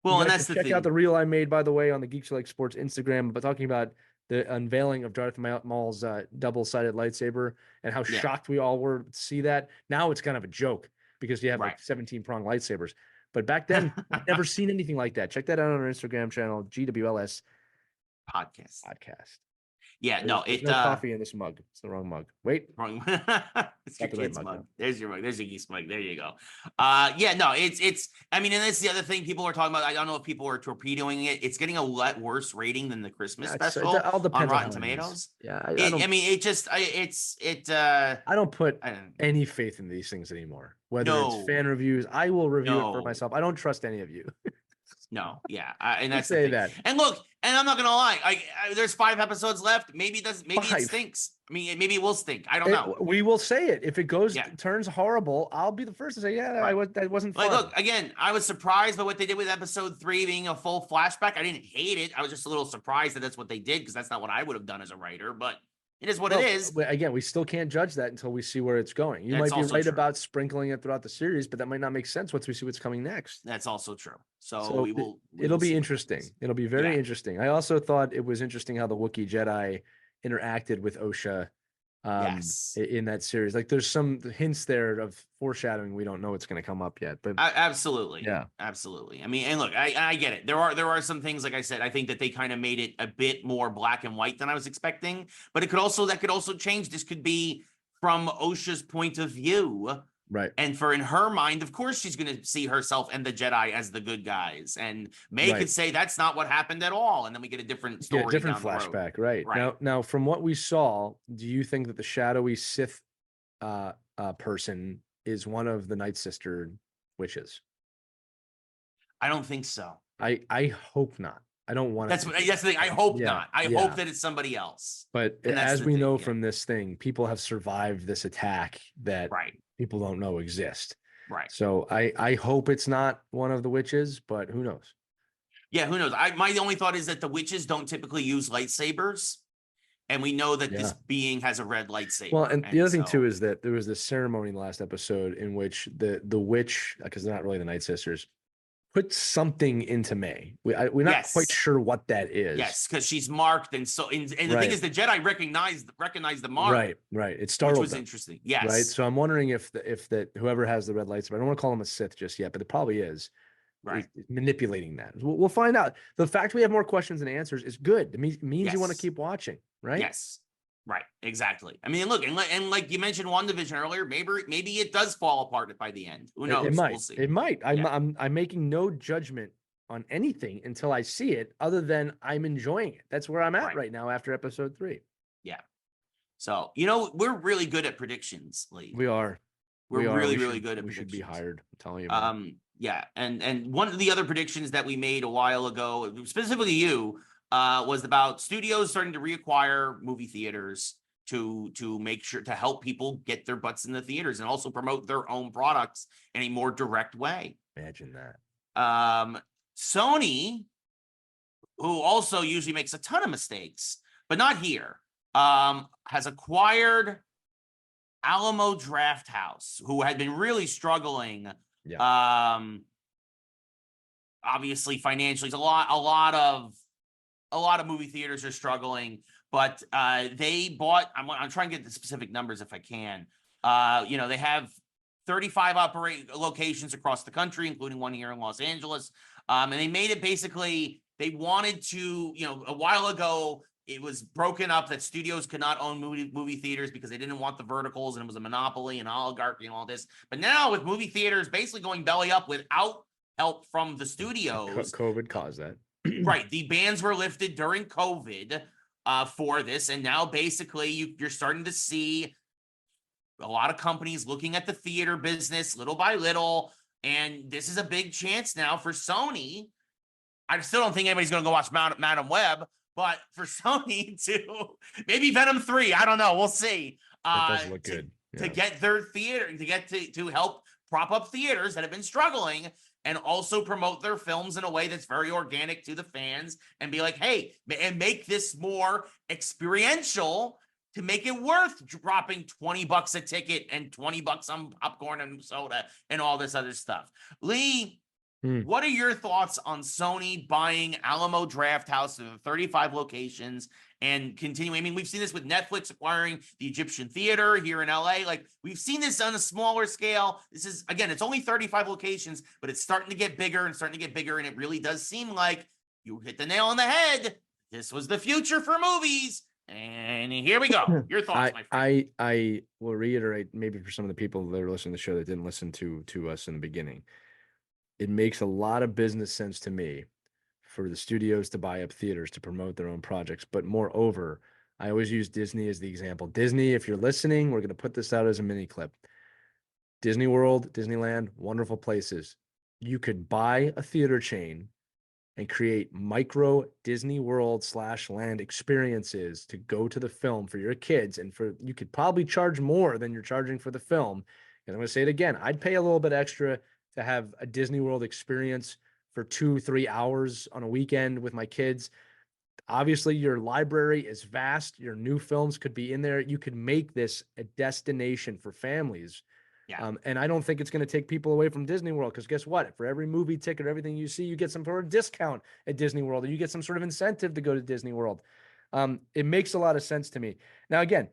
Well, and that's the thing. Check out the reel I made, by the way, on the Geeks Who Like Sports Instagram, but talking about the unveiling of Darth Maul's double-sided lightsaber and how shocked we all were to see that. Now it's kind of a joke because you have like 17-prong lightsabers. But back then, I'd never seen anything like that. Check that out on our Instagram channel, GWLS podcast. Yeah, no, There's no coffee in this mug. It's the wrong mug. Wait, wrong. It's your got the kid's right mug mug. now. There's your mug. There's your geese mug. There you go. Yeah, no, it's. I mean, and that's the other thing people are talking about. I don't know if people are torpedoing it. It's getting a lot worse rating than the Christmas special It all depends on Rotten how it ends. Tomatoes. Yeah, I mean, it just. I don't put any faith in these things anymore. Whether it's fan reviews, I will review it for myself. I don't trust any of you. No, yeah, and that's say the thing. that. And look, and I'm not gonna lie, there's 5 episodes left. Maybe it doesn't. Maybe 5. it stinks. I mean, maybe it will stink. I don't know. We will say it if it turns horrible. I'll be the first to say, that wasn't fun. Like, look, again, I was surprised by what they did with episode 3 being a full flashback. I didn't hate it. I was just a little surprised that that's what they did because that's not what I would have done as a writer. But it is what it is. Again, we still can't judge that until we see where it's going. You might be right about sprinkling it throughout the series, but that might not make sense once we see what's coming next. That's also true. So it'll be interesting. It'll be very interesting. I also thought it was interesting how the Wookiee Jedi interacted with Osha in that series. Like there's some hints there of foreshadowing. We don't know what's going to come up yet, but absolutely. Yeah, absolutely. I mean, and look, I get it. There are some things, like I said, I think that they kind of made it a bit more black and white than I was expecting, but that could also change. This could be from Osha's point of view. Right. And in her mind, of course, she's going to see herself and the Jedi as the good guys. And May could say that's not what happened at all. And then we get a different story. Different flashback. Right. Now, from what we saw, do you think that the shadowy Sith person is one of the Night Sister witches? I don't think so. I hope not. I don't want that's the thing. I hope not. I hope that it's somebody else. But as we know from this thing, people have survived this attack that people don't know exist. Right. So I hope it's not one of the witches, but who knows? Yeah, who knows? My only thought is that the witches don't typically use lightsabers. And we know that this being has a red lightsaber. Well, and the other thing too is that there was this ceremony in the last episode in which the witch, because they're not really the Night Sisters, put something into May. We're not quite sure what that is. Yes, because she's marked, and the thing is, the Jedi recognized the mark. Right. It startled which was them. Interesting. Yes. Right. So I'm wondering if that whoever has the red lightsaber, I don't want to call him a Sith just yet, but it probably is. Right. Manipulating that. We'll find out. The fact we have more questions than answers is good. It means you want to keep watching, right? Yes. Right. Exactly. I mean, look, and like you mentioned WandaVision earlier, maybe it does fall apart by the end. Who knows? It might. We'll see. It might. I'm making no judgment on anything until I see it, other than I'm enjoying it. That's where I'm at right now after episode 3. Yeah. So, we're really good at predictions, Lee. We are. We're really good at predictions. We should be hired. I'm telling you. Yeah. And one of the other predictions that we made a while ago, specifically you, was about studios starting to reacquire movie theaters to make sure to help people get their butts in the theaters and also promote their own products in a more direct way. Imagine that. Sony, who also usually makes a ton of mistakes, but not here, has acquired Alamo Drafthouse, who had been really struggling. Yeah. Obviously financially, a lot of movie theaters are struggling, but they bought. I'm trying to get the specific numbers if I can. They have 35 locations across the country, including one here in Los Angeles. And they made it basically. They wanted to, a while ago, it was broken up that studios could not own movie theaters because they didn't want the verticals and it was a monopoly and oligarchy and all this. But now with movie theaters basically going belly up without help from the studios, COVID caused that. Right. The bans were lifted during COVID for this. And now basically you're starting to see a lot of companies looking at the theater business little by little. And this is a big chance now for Sony. I still don't think anybody's going to go watch Madam Web, but for Sony to maybe Venom 3, I don't know. We'll see. It does look good. To get their theater, to help prop up theaters that have been struggling and also promote their films in a way that's very organic to the fans and be like, hey, and make this more experiential to make it worth dropping $20 a ticket and $20 on popcorn and soda and all this other stuff. Lee, what are your thoughts on Sony buying Alamo Drafthouse in 35 locations and continuing? I mean, we've seen this with Netflix acquiring the Egyptian Theater here in LA. Like, we've seen this on a smaller scale. This is, again, it's only 35 locations, but it's starting to get bigger. And it really does seem like you hit the nail on the head. This was the future for movies. And here we go. Your thoughts, my friend. I will reiterate, maybe for some of the people that are listening to the show that didn't listen to us in the beginning, it makes a lot of business sense to me for the studios to buy up theaters to promote their own projects. But moreover, I always use Disney as the example. Disney, if you're listening, we're going to put this out as a mini clip. Disney World, Disneyland, wonderful places. You could buy a theater chain and create micro Disney World / land experiences to go to the film for your kids. And you could probably charge more than you're charging for the film. And I'm going to say it again. I'd pay a little bit extra to have a Disney World experience for 2-3 hours on a weekend with my kids. Obviously, your library is vast. Your new films could be in there. You could make this a destination for families. Yeah. And I don't think it's going to take people away from Disney World, because guess what? For every movie ticket or everything you see, you get some sort of discount at Disney World, or you get some sort of incentive to go to Disney World. It makes a lot of sense to me. Now, again,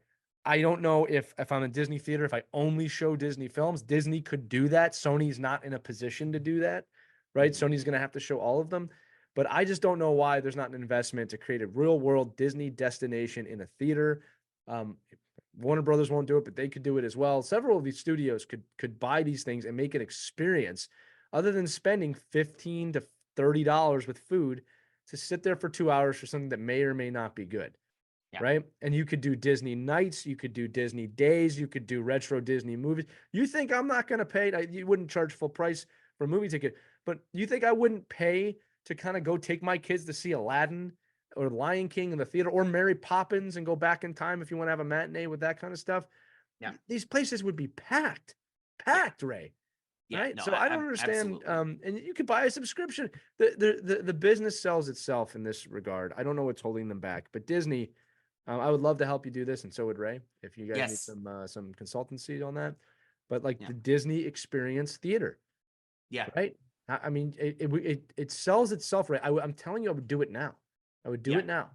I don't know if I'm a Disney theater, if I only show Disney films. Disney could do that. Sony's not in a position to do that, right? Sony's going to have to show all of them. But I just don't know why there's not an investment to create a real world Disney destination in a theater. Warner Brothers won't do it, but they could do it as well. Several of these studios could buy these things and make an experience, other than spending $15 to $30 with food to sit there for 2 hours for something that may or may not be good. Yeah. Right. And you could do Disney nights, you could do Disney days, you could do retro Disney movies. You think I'm not going to pay? You wouldn't charge full price for a movie ticket, but you think I wouldn't pay to kind of go take my kids to see Aladdin or Lion King in the theater, or Mary Poppins, and go back in time if you want to have a matinee with that kind of stuff? Yeah. These places would be packed, Ray. Yeah, right. No, so I don't understand. And you could buy a subscription. The business sells itself in this regard. I don't know what's holding them back, but Disney, I would love to help you do this, and so would Ray, if you guys need some consultancy on that. But the Disney Experience Theater. Yeah. Right. I mean, it sells itself, right? I'm telling you, I would do it now. I would do it now,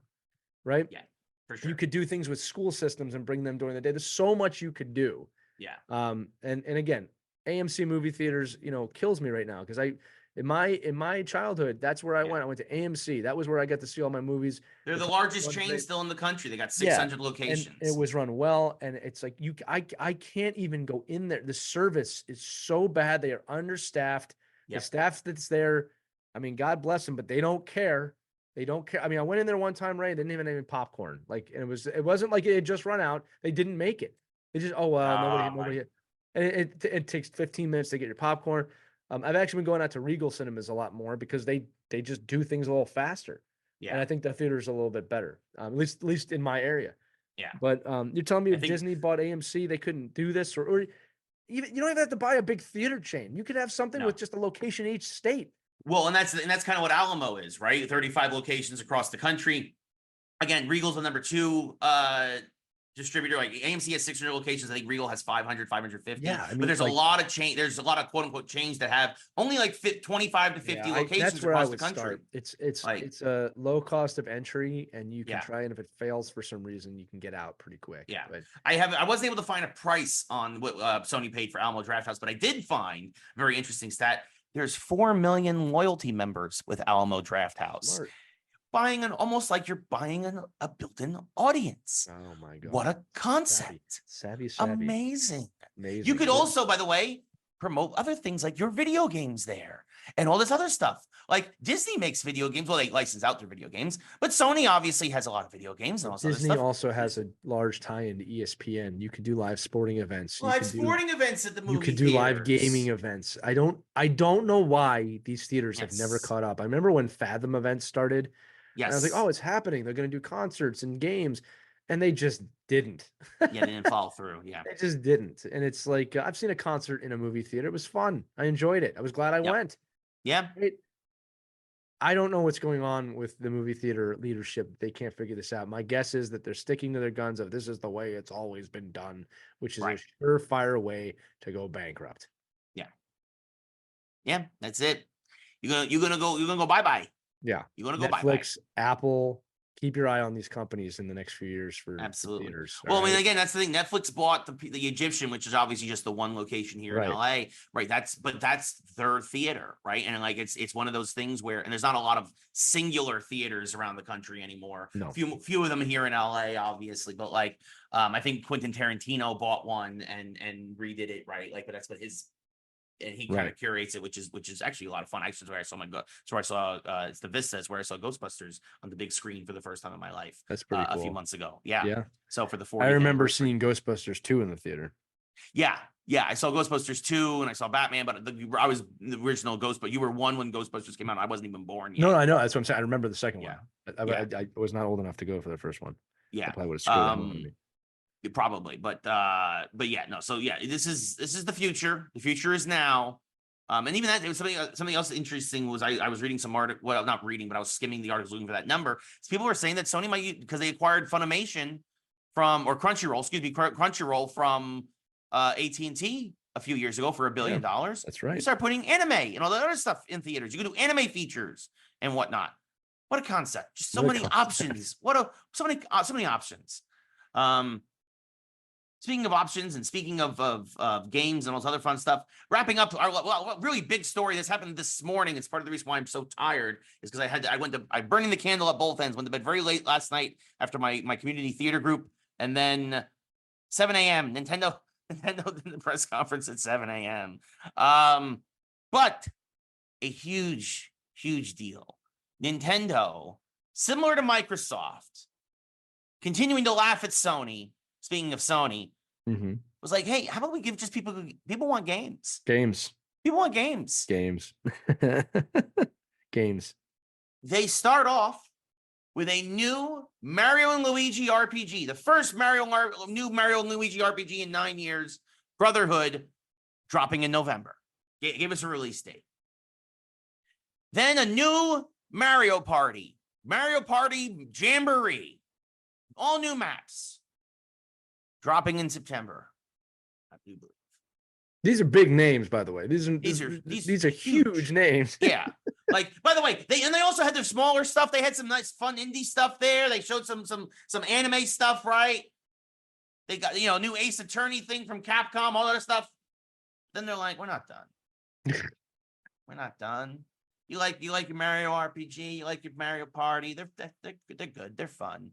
right? Yeah, for sure. You could do things with school systems and bring them during the day. There's so much you could do. Yeah. And again, AMC movie theaters, kills me right now, because in my childhood, that's where I went. I went to AMC. That was where I got to see all my movies. They're the largest chain still in the country. They got 600 locations. And it was run well, and it's like I can't even go in there. The service is so bad. They are understaffed. Yep. The staff that's there, I mean, God bless them, but they don't care. They don't care. I mean, I went in there one time, Ray, they didn't even have any popcorn. And it wasn't like it had just run out. They didn't make it. They just, nobody. And it takes 15 minutes to get your popcorn. I've actually been going out to Regal cinemas a lot more, because they just do things a little faster. Yeah. And I think the theater's a little bit better, at least in my area. Yeah. But you're telling me if Disney bought AMC, they couldn't do this, or even, you don't even have to buy a big theater chain. You could have something with just a location in each state. Well, and that's kind of what Alamo is, right? 35 locations across the country. Again, Regal's the number 2 distributor. Like AMC has 600 locations. I think Regal has 500, 550. Yeah, I mean, but there's a lot of chain. There's a lot of quote unquote chains that have only 25 to 50 locations across the country. Start. It's a low cost of entry, and you can try, and if it fails for some reason, you can get out pretty quick. Yeah, but I wasn't able to find a price on what Sony paid for Alamo Drafthouse, but I did find a very interesting stat. There's 4 million loyalty members with Alamo Drafthouse. Smart. Buying almost like you're buying a built-in audience. Oh my God. What a concept. Savvy. Amazing. You could also, by the way, promote other things like your video games there and all this other stuff. Like Disney makes video games. Well, they license out their video games, but Sony obviously has a lot of video games and all this Disney other stuff. Also has a large tie-in to ESPN. You could do live sporting events. Events at the movie You could do live gaming events. I don't know why these theaters have never caught up. I remember when Fathom events started. Yes. And I was like, oh, it's happening. They're going to do concerts and games. And they just didn't. They didn't follow through. Yeah. They just didn't. And it's like, I've seen a concert in a movie theater. It was fun. I enjoyed it. I was glad I went. Yeah. I don't know what's going on with the movie theater leadership. They can't figure this out. My guess is that they're sticking to their guns of this is the way it's always been done, which is a surefire way to go bankrupt. Yeah. Yeah, that's it. You're gonna go bye-bye. Yeah. You want to go Netflix, Apple, keep your eye on these companies in the next few years for Absolutely. theaters. Well, I mean, again, that's the thing. Netflix bought the Egyptian, which is obviously just the one location here in LA, right? That's their theater, right? And like it's one of those things where, and there's not a lot of singular theaters around the country anymore. No. Few of them here in LA, obviously, but like I think Quentin Tarantino bought one and redid it, right? Like, but that's what his. And he kind of curates it, which is actually a lot of fun. Actually, where I saw it's the Vistas, where I saw Ghostbusters on the big screen for the first time in my life. That's pretty cool. A few months ago. Yeah. So for the 40th, I remember seeing Ghostbusters 2 in the theater. Yeah. I saw Ghostbusters 2 and I saw Batman, but I was the original But you were one when Ghostbusters came out. I wasn't even born yet. No, I know. That's what I'm saying. I remember the second one. I was not old enough to go for the first one. Yeah. I probably would have screwed that one. Probably, but yeah, no. So yeah, this is the future. The future is now. And even that, it was something else interesting was I was reading some article. Well, not reading, but I was skimming the articles looking for that number. So people were saying that Sony might, because they acquired Funimation or Crunchyroll from AT&T a few years ago for $1 billion. That's right. You start putting anime and all that other stuff in theaters. You can do anime features and whatnot. What a concept! Just so many options. So many options. Speaking of options and speaking of games and all this other fun stuff, wrapping up our really big story. This happened this morning. It's part of the reason why I'm so tired is because I burning the candle at both ends. Went to bed very late last night after my community theater group, and then 7 a.m. Nintendo did the press conference at 7 a.m. But a huge deal. Nintendo, similar to Microsoft, continuing to laugh at Sony. Speaking of Sony, was like, hey, how about we give just people want games? People want games. Games. They start off with a new Mario and Luigi RPG, the first new Mario and Luigi RPG in 9 years, Brotherhood, dropping in November. Gave us a release date. Then a new Mario Party Jamboree, all new maps. Dropping in September, I do believe. These are big names, by the way. These are huge names. Yeah. Like, by the way, they also had their smaller stuff. They had some nice, fun indie stuff there. They showed some anime stuff, right? They got new Ace Attorney thing from Capcom, all that stuff. Then they're like, we're not done. We're not done. You like your Mario RPG? You like your Mario Party? They're good. They're fun.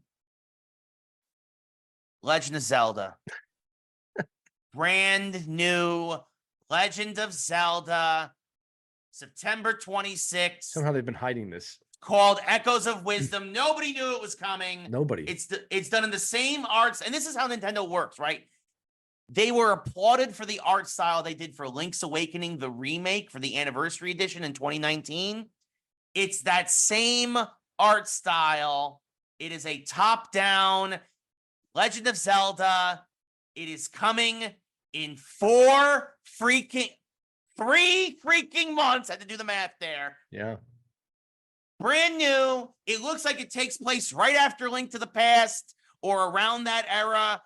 Legend of Zelda. Brand new Legend of Zelda. September 26th. Somehow they've been hiding this. Called Echoes of Wisdom. Nobody knew it was coming. Nobody. It's done in the same arts. And this is how Nintendo works, right? They were applauded for the art style they did for Link's Awakening, the remake for the anniversary edition in 2019. It's that same art style. It is a top-down Legend of Zelda. It is coming in 3 freaking months. I had to do the math there. Yeah. Brand new. It looks like it takes place right after Link to the Past or around that era.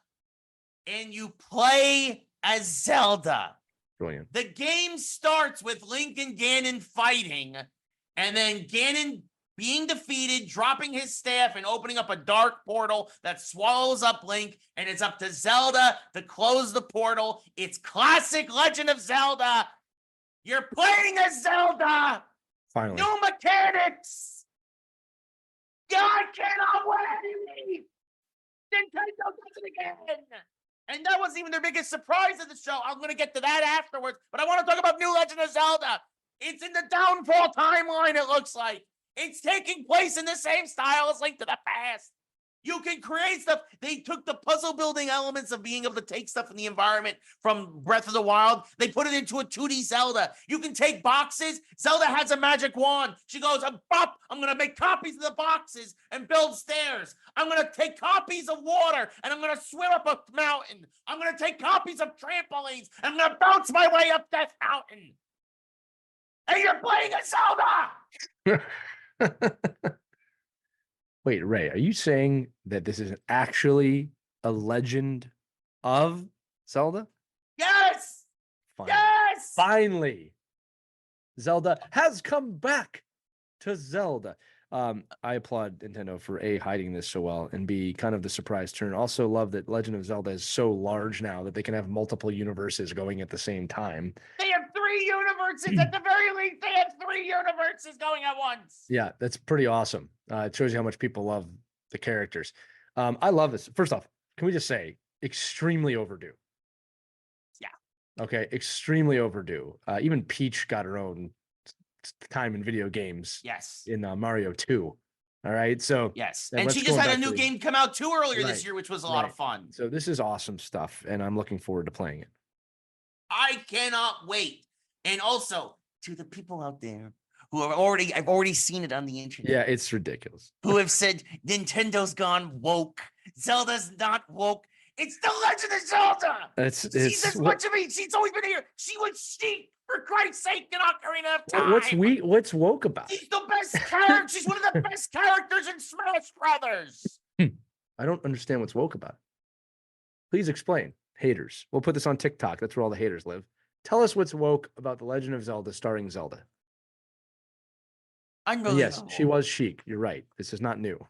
And you play as Zelda. Brilliant. The game starts with Link and Ganon fighting, and then Ganon being defeated, dropping his staff, and opening up a dark portal that swallows up Link, and it's up to Zelda to close the portal. It's classic Legend of Zelda. You're playing as Zelda. Finally. New mechanics. God cannot wait. Nintendo does it again. And that wasn't even their biggest surprise of the show. I'm going to get to that afterwards, but I want to talk about New Legend of Zelda. It's in the downfall timeline, it looks like. It's taking place in the same style as Link to the Past. You can create stuff. They took the puzzle building elements of being able to take stuff in the environment from Breath of the Wild. They put it into a 2D Zelda. You can take boxes. Zelda has a magic wand. She goes, I'm going to make copies of the boxes and build stairs. I'm going to take copies of water and I'm going to swim up a mountain. I'm going to take copies of trampolines and I'm going to bounce my way up that mountain. And you're playing a Zelda. Wait, Ray, are you saying that this is actually a Legend of Zelda? Yes! Finally. Yes! Finally, Zelda has come back to Zelda. I applaud Nintendo for A, hiding this so well, and B, kind of the surprise turn. Also love that Legend of Zelda is so large now that they can have multiple universes going at the same time. They have 3 universes at the very least. They have 3 universes going at once. Yeah, that's pretty awesome. It shows you how much people love the characters. I love this. First off, can we just say extremely overdue? Yeah. Okay, extremely overdue. Even Peach got her own time in video games. Yes. In Mario 2. All right. So yes. And she just had a new game come out too earlier right, this year, which was a lot of fun. So this is awesome stuff, and I'm looking forward to playing it. I cannot wait. And also to the people out there who are already, I've already seen it on the internet. Yeah, it's ridiculous. Who have said Nintendo's gone woke. Zelda's not woke. It's the Legend of Zelda. She's as much of me. She's always been here. She was Sheik, for Christ's sake, in Ocarina of Time. What's woke about? She's the best character. She's one of the best characters in Smash Brothers. I don't understand what's woke about it. Please explain, haters. We'll put this on TikTok. That's where all the haters live. Tell us what's woke about The Legend of Zelda starring Zelda. Unbelievable. Yes, she was Sheik. You're right. This is not new.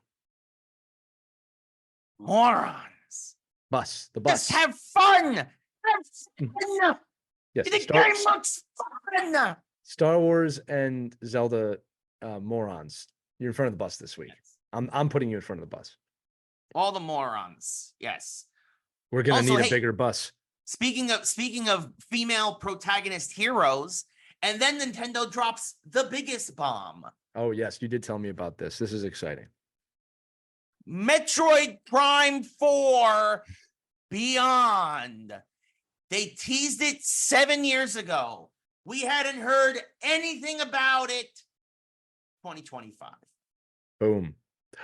Morons. The bus. Just have fun. Have fun. Yes, the game looks fun. Star Wars and Zelda morons. You're in front of the bus this week. Yes. I'm putting you in front of the bus. All the morons. Yes. We're gonna need a bigger bus. Speaking of female protagonist heroes, and then Nintendo drops the biggest bomb. Oh yes, you did tell me about this. This is exciting. Metroid Prime 4 Beyond. They teased it 7 years ago. We hadn't heard anything about it. 2025. Boom.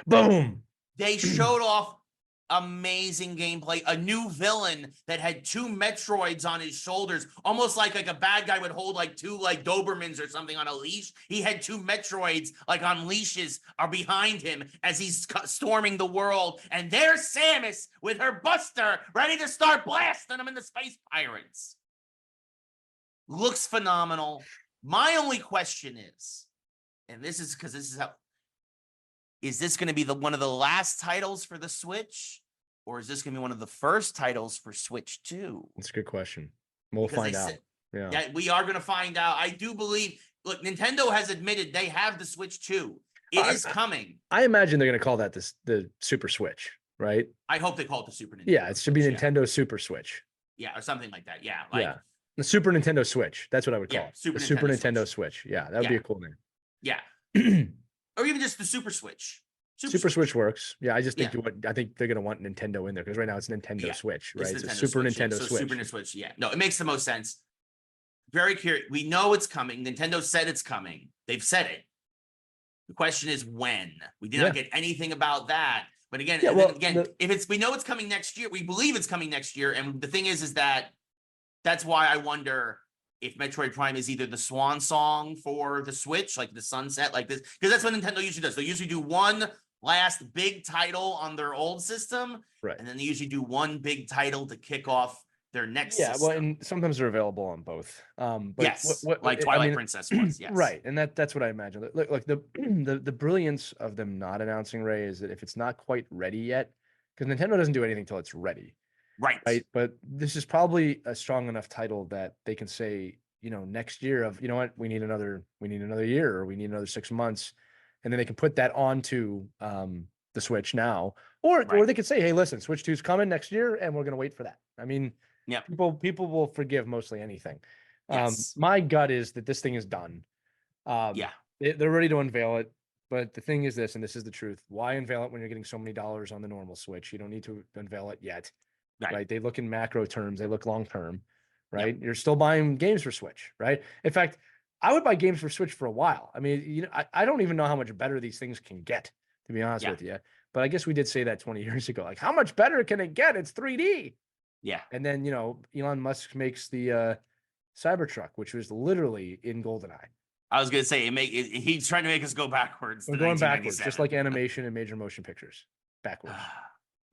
Boom. They showed off amazing gameplay, a new villain that had 2 Metroids on his shoulders, almost like a bad guy would hold like 2 like Dobermans or something on a leash. He had 2 Metroids like on leashes are behind him as he's storming the world. And there's Samus with her Buster ready to start blasting them in the Space Pirates. Looks phenomenal. My only question is, and this is because this is how, is this going to be one of the last titles for the Switch? Or is this going to be one of the first titles for Switch 2? That's a good question. We'll find out. Yeah, we are going to find out. I do believe, look, Nintendo has admitted they have the Switch 2. It is coming. I imagine they're going to call that the Super Switch, right? I hope they call it the Super Nintendo. Yeah, it should be Nintendo Super Switch. Yeah, or something like that. Yeah. The Super Nintendo Switch. That's what I would call it. Super Super Nintendo Nintendo Switch. Yeah, that would be a cool name. Yeah. Or even just the Super Switch. Super Switch works. Yeah, I just think I think they're gonna want Nintendo in there because right now it's Nintendo Switch, right? It's a Super Nintendo Switch. Super Nintendo Switch. Yeah, no, it makes the most sense. Very curious. We know it's coming. Nintendo said it's coming. They've said it. The question is when. We did not get anything about that. But again, if we know it's coming next year, we believe it's coming next year. And the thing is that's why I wonder if Metroid Prime is either the swan song for the Switch, like the sunset, like this, because that's what Nintendo usually does. They usually do one last big title on their old system, right? And then they usually do one big title to kick off their next system. Well, and sometimes they're available on both. But yes, like Twilight Princess was, yes. Right, and that's what I imagine. Look, the brilliance of them not announcing Ray is that if it's not quite ready yet, because Nintendo doesn't do anything till it's ready. Right. But this is probably a strong enough title that they can say, next year we need another year, or we need another 6 months. And then they can put that onto the Switch now, or they could say, "Hey, listen, Switch 2 is coming next year, and we're going to wait for that." I mean, people will forgive mostly anything. Yes. My gut is that this thing is done. They're ready to unveil it, but the thing is this, and this is the truth: why unveil it when you're getting so many dollars on the normal Switch? You don't need to unveil it yet, right? They look in macro terms, they look long term, right? You're still buying games for Switch, right? In fact, I would buy games for Switch for a while. I mean, I don't even know how much better these things can get, to be honest with you. But I guess we did say that 20 years ago. Like, how much better can it get? It's 3D. Yeah. And then, Elon Musk makes the Cybertruck, which was literally in GoldenEye. I was going to say, he's trying to make us go backwards. We're going backwards, just like animation and major motion pictures. Backwards.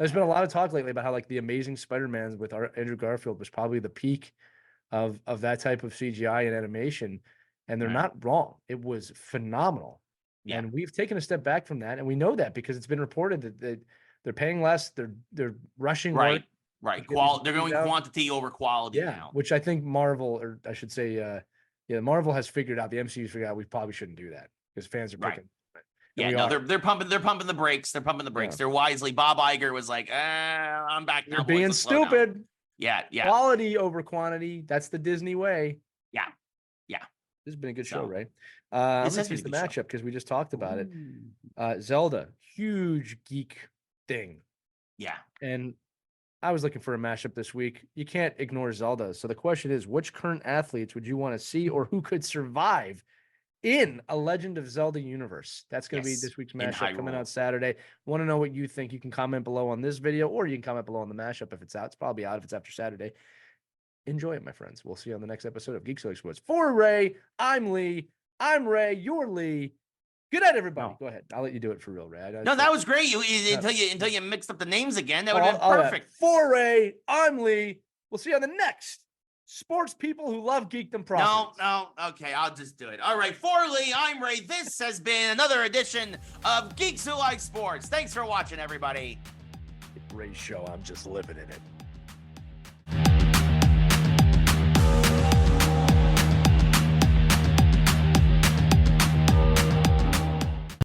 There's been a lot of talk lately about how, like, the Amazing Spider-Man with Andrew Garfield was probably the peak of that type of CGI and animation. And they're not wrong. It was phenomenal. Yeah. And we've taken a step back from that. And we know that because it's been reported that they're paying less. They're rushing. Right. Work. Right. They're going out. quantity over quality now. Which I think Marvel, or I should say, Marvel has figured out, the MCU's figured out we probably shouldn't do that because fans are picking. Yeah, no, they're pumping the brakes. They're pumping the brakes. They're wisely. Bob Iger was like, I'm back now. You're being stupid. Yeah. Quality over quantity. That's the Disney way. Yeah. This has been a good show, right? This has been the matchup because we just talked about it. Zelda, huge geek thing. Yeah. And I was looking for a matchup this week. You can't ignore Zelda. So the question is, which current athletes would you want to see, or who could survive in a Legend of Zelda universe? That's going to be this week's matchup coming out Saturday. Want to know what you think? You can comment below on this video, or you can comment below on the matchup if it's out. It's probably out if it's after Saturday. Enjoy it, my friends. We'll see you on the next episode of Geeks Who Like Sports. For Ray, I'm Lee. I'm Ray. You're Lee. Good night, everybody. Go ahead. I'll let you do it for real, Ray. No, that was great. Until you mixed up the names again. That would have been perfect. For Ray, I'm Lee. We'll see you on the next Sports People Who Love Geekdom Properties. No. Okay, I'll just do it. All right. For Lee, I'm Ray. This has been another edition of Geeks Who Like Sports. Thanks for watching, everybody. Ray's show. I'm just living in it.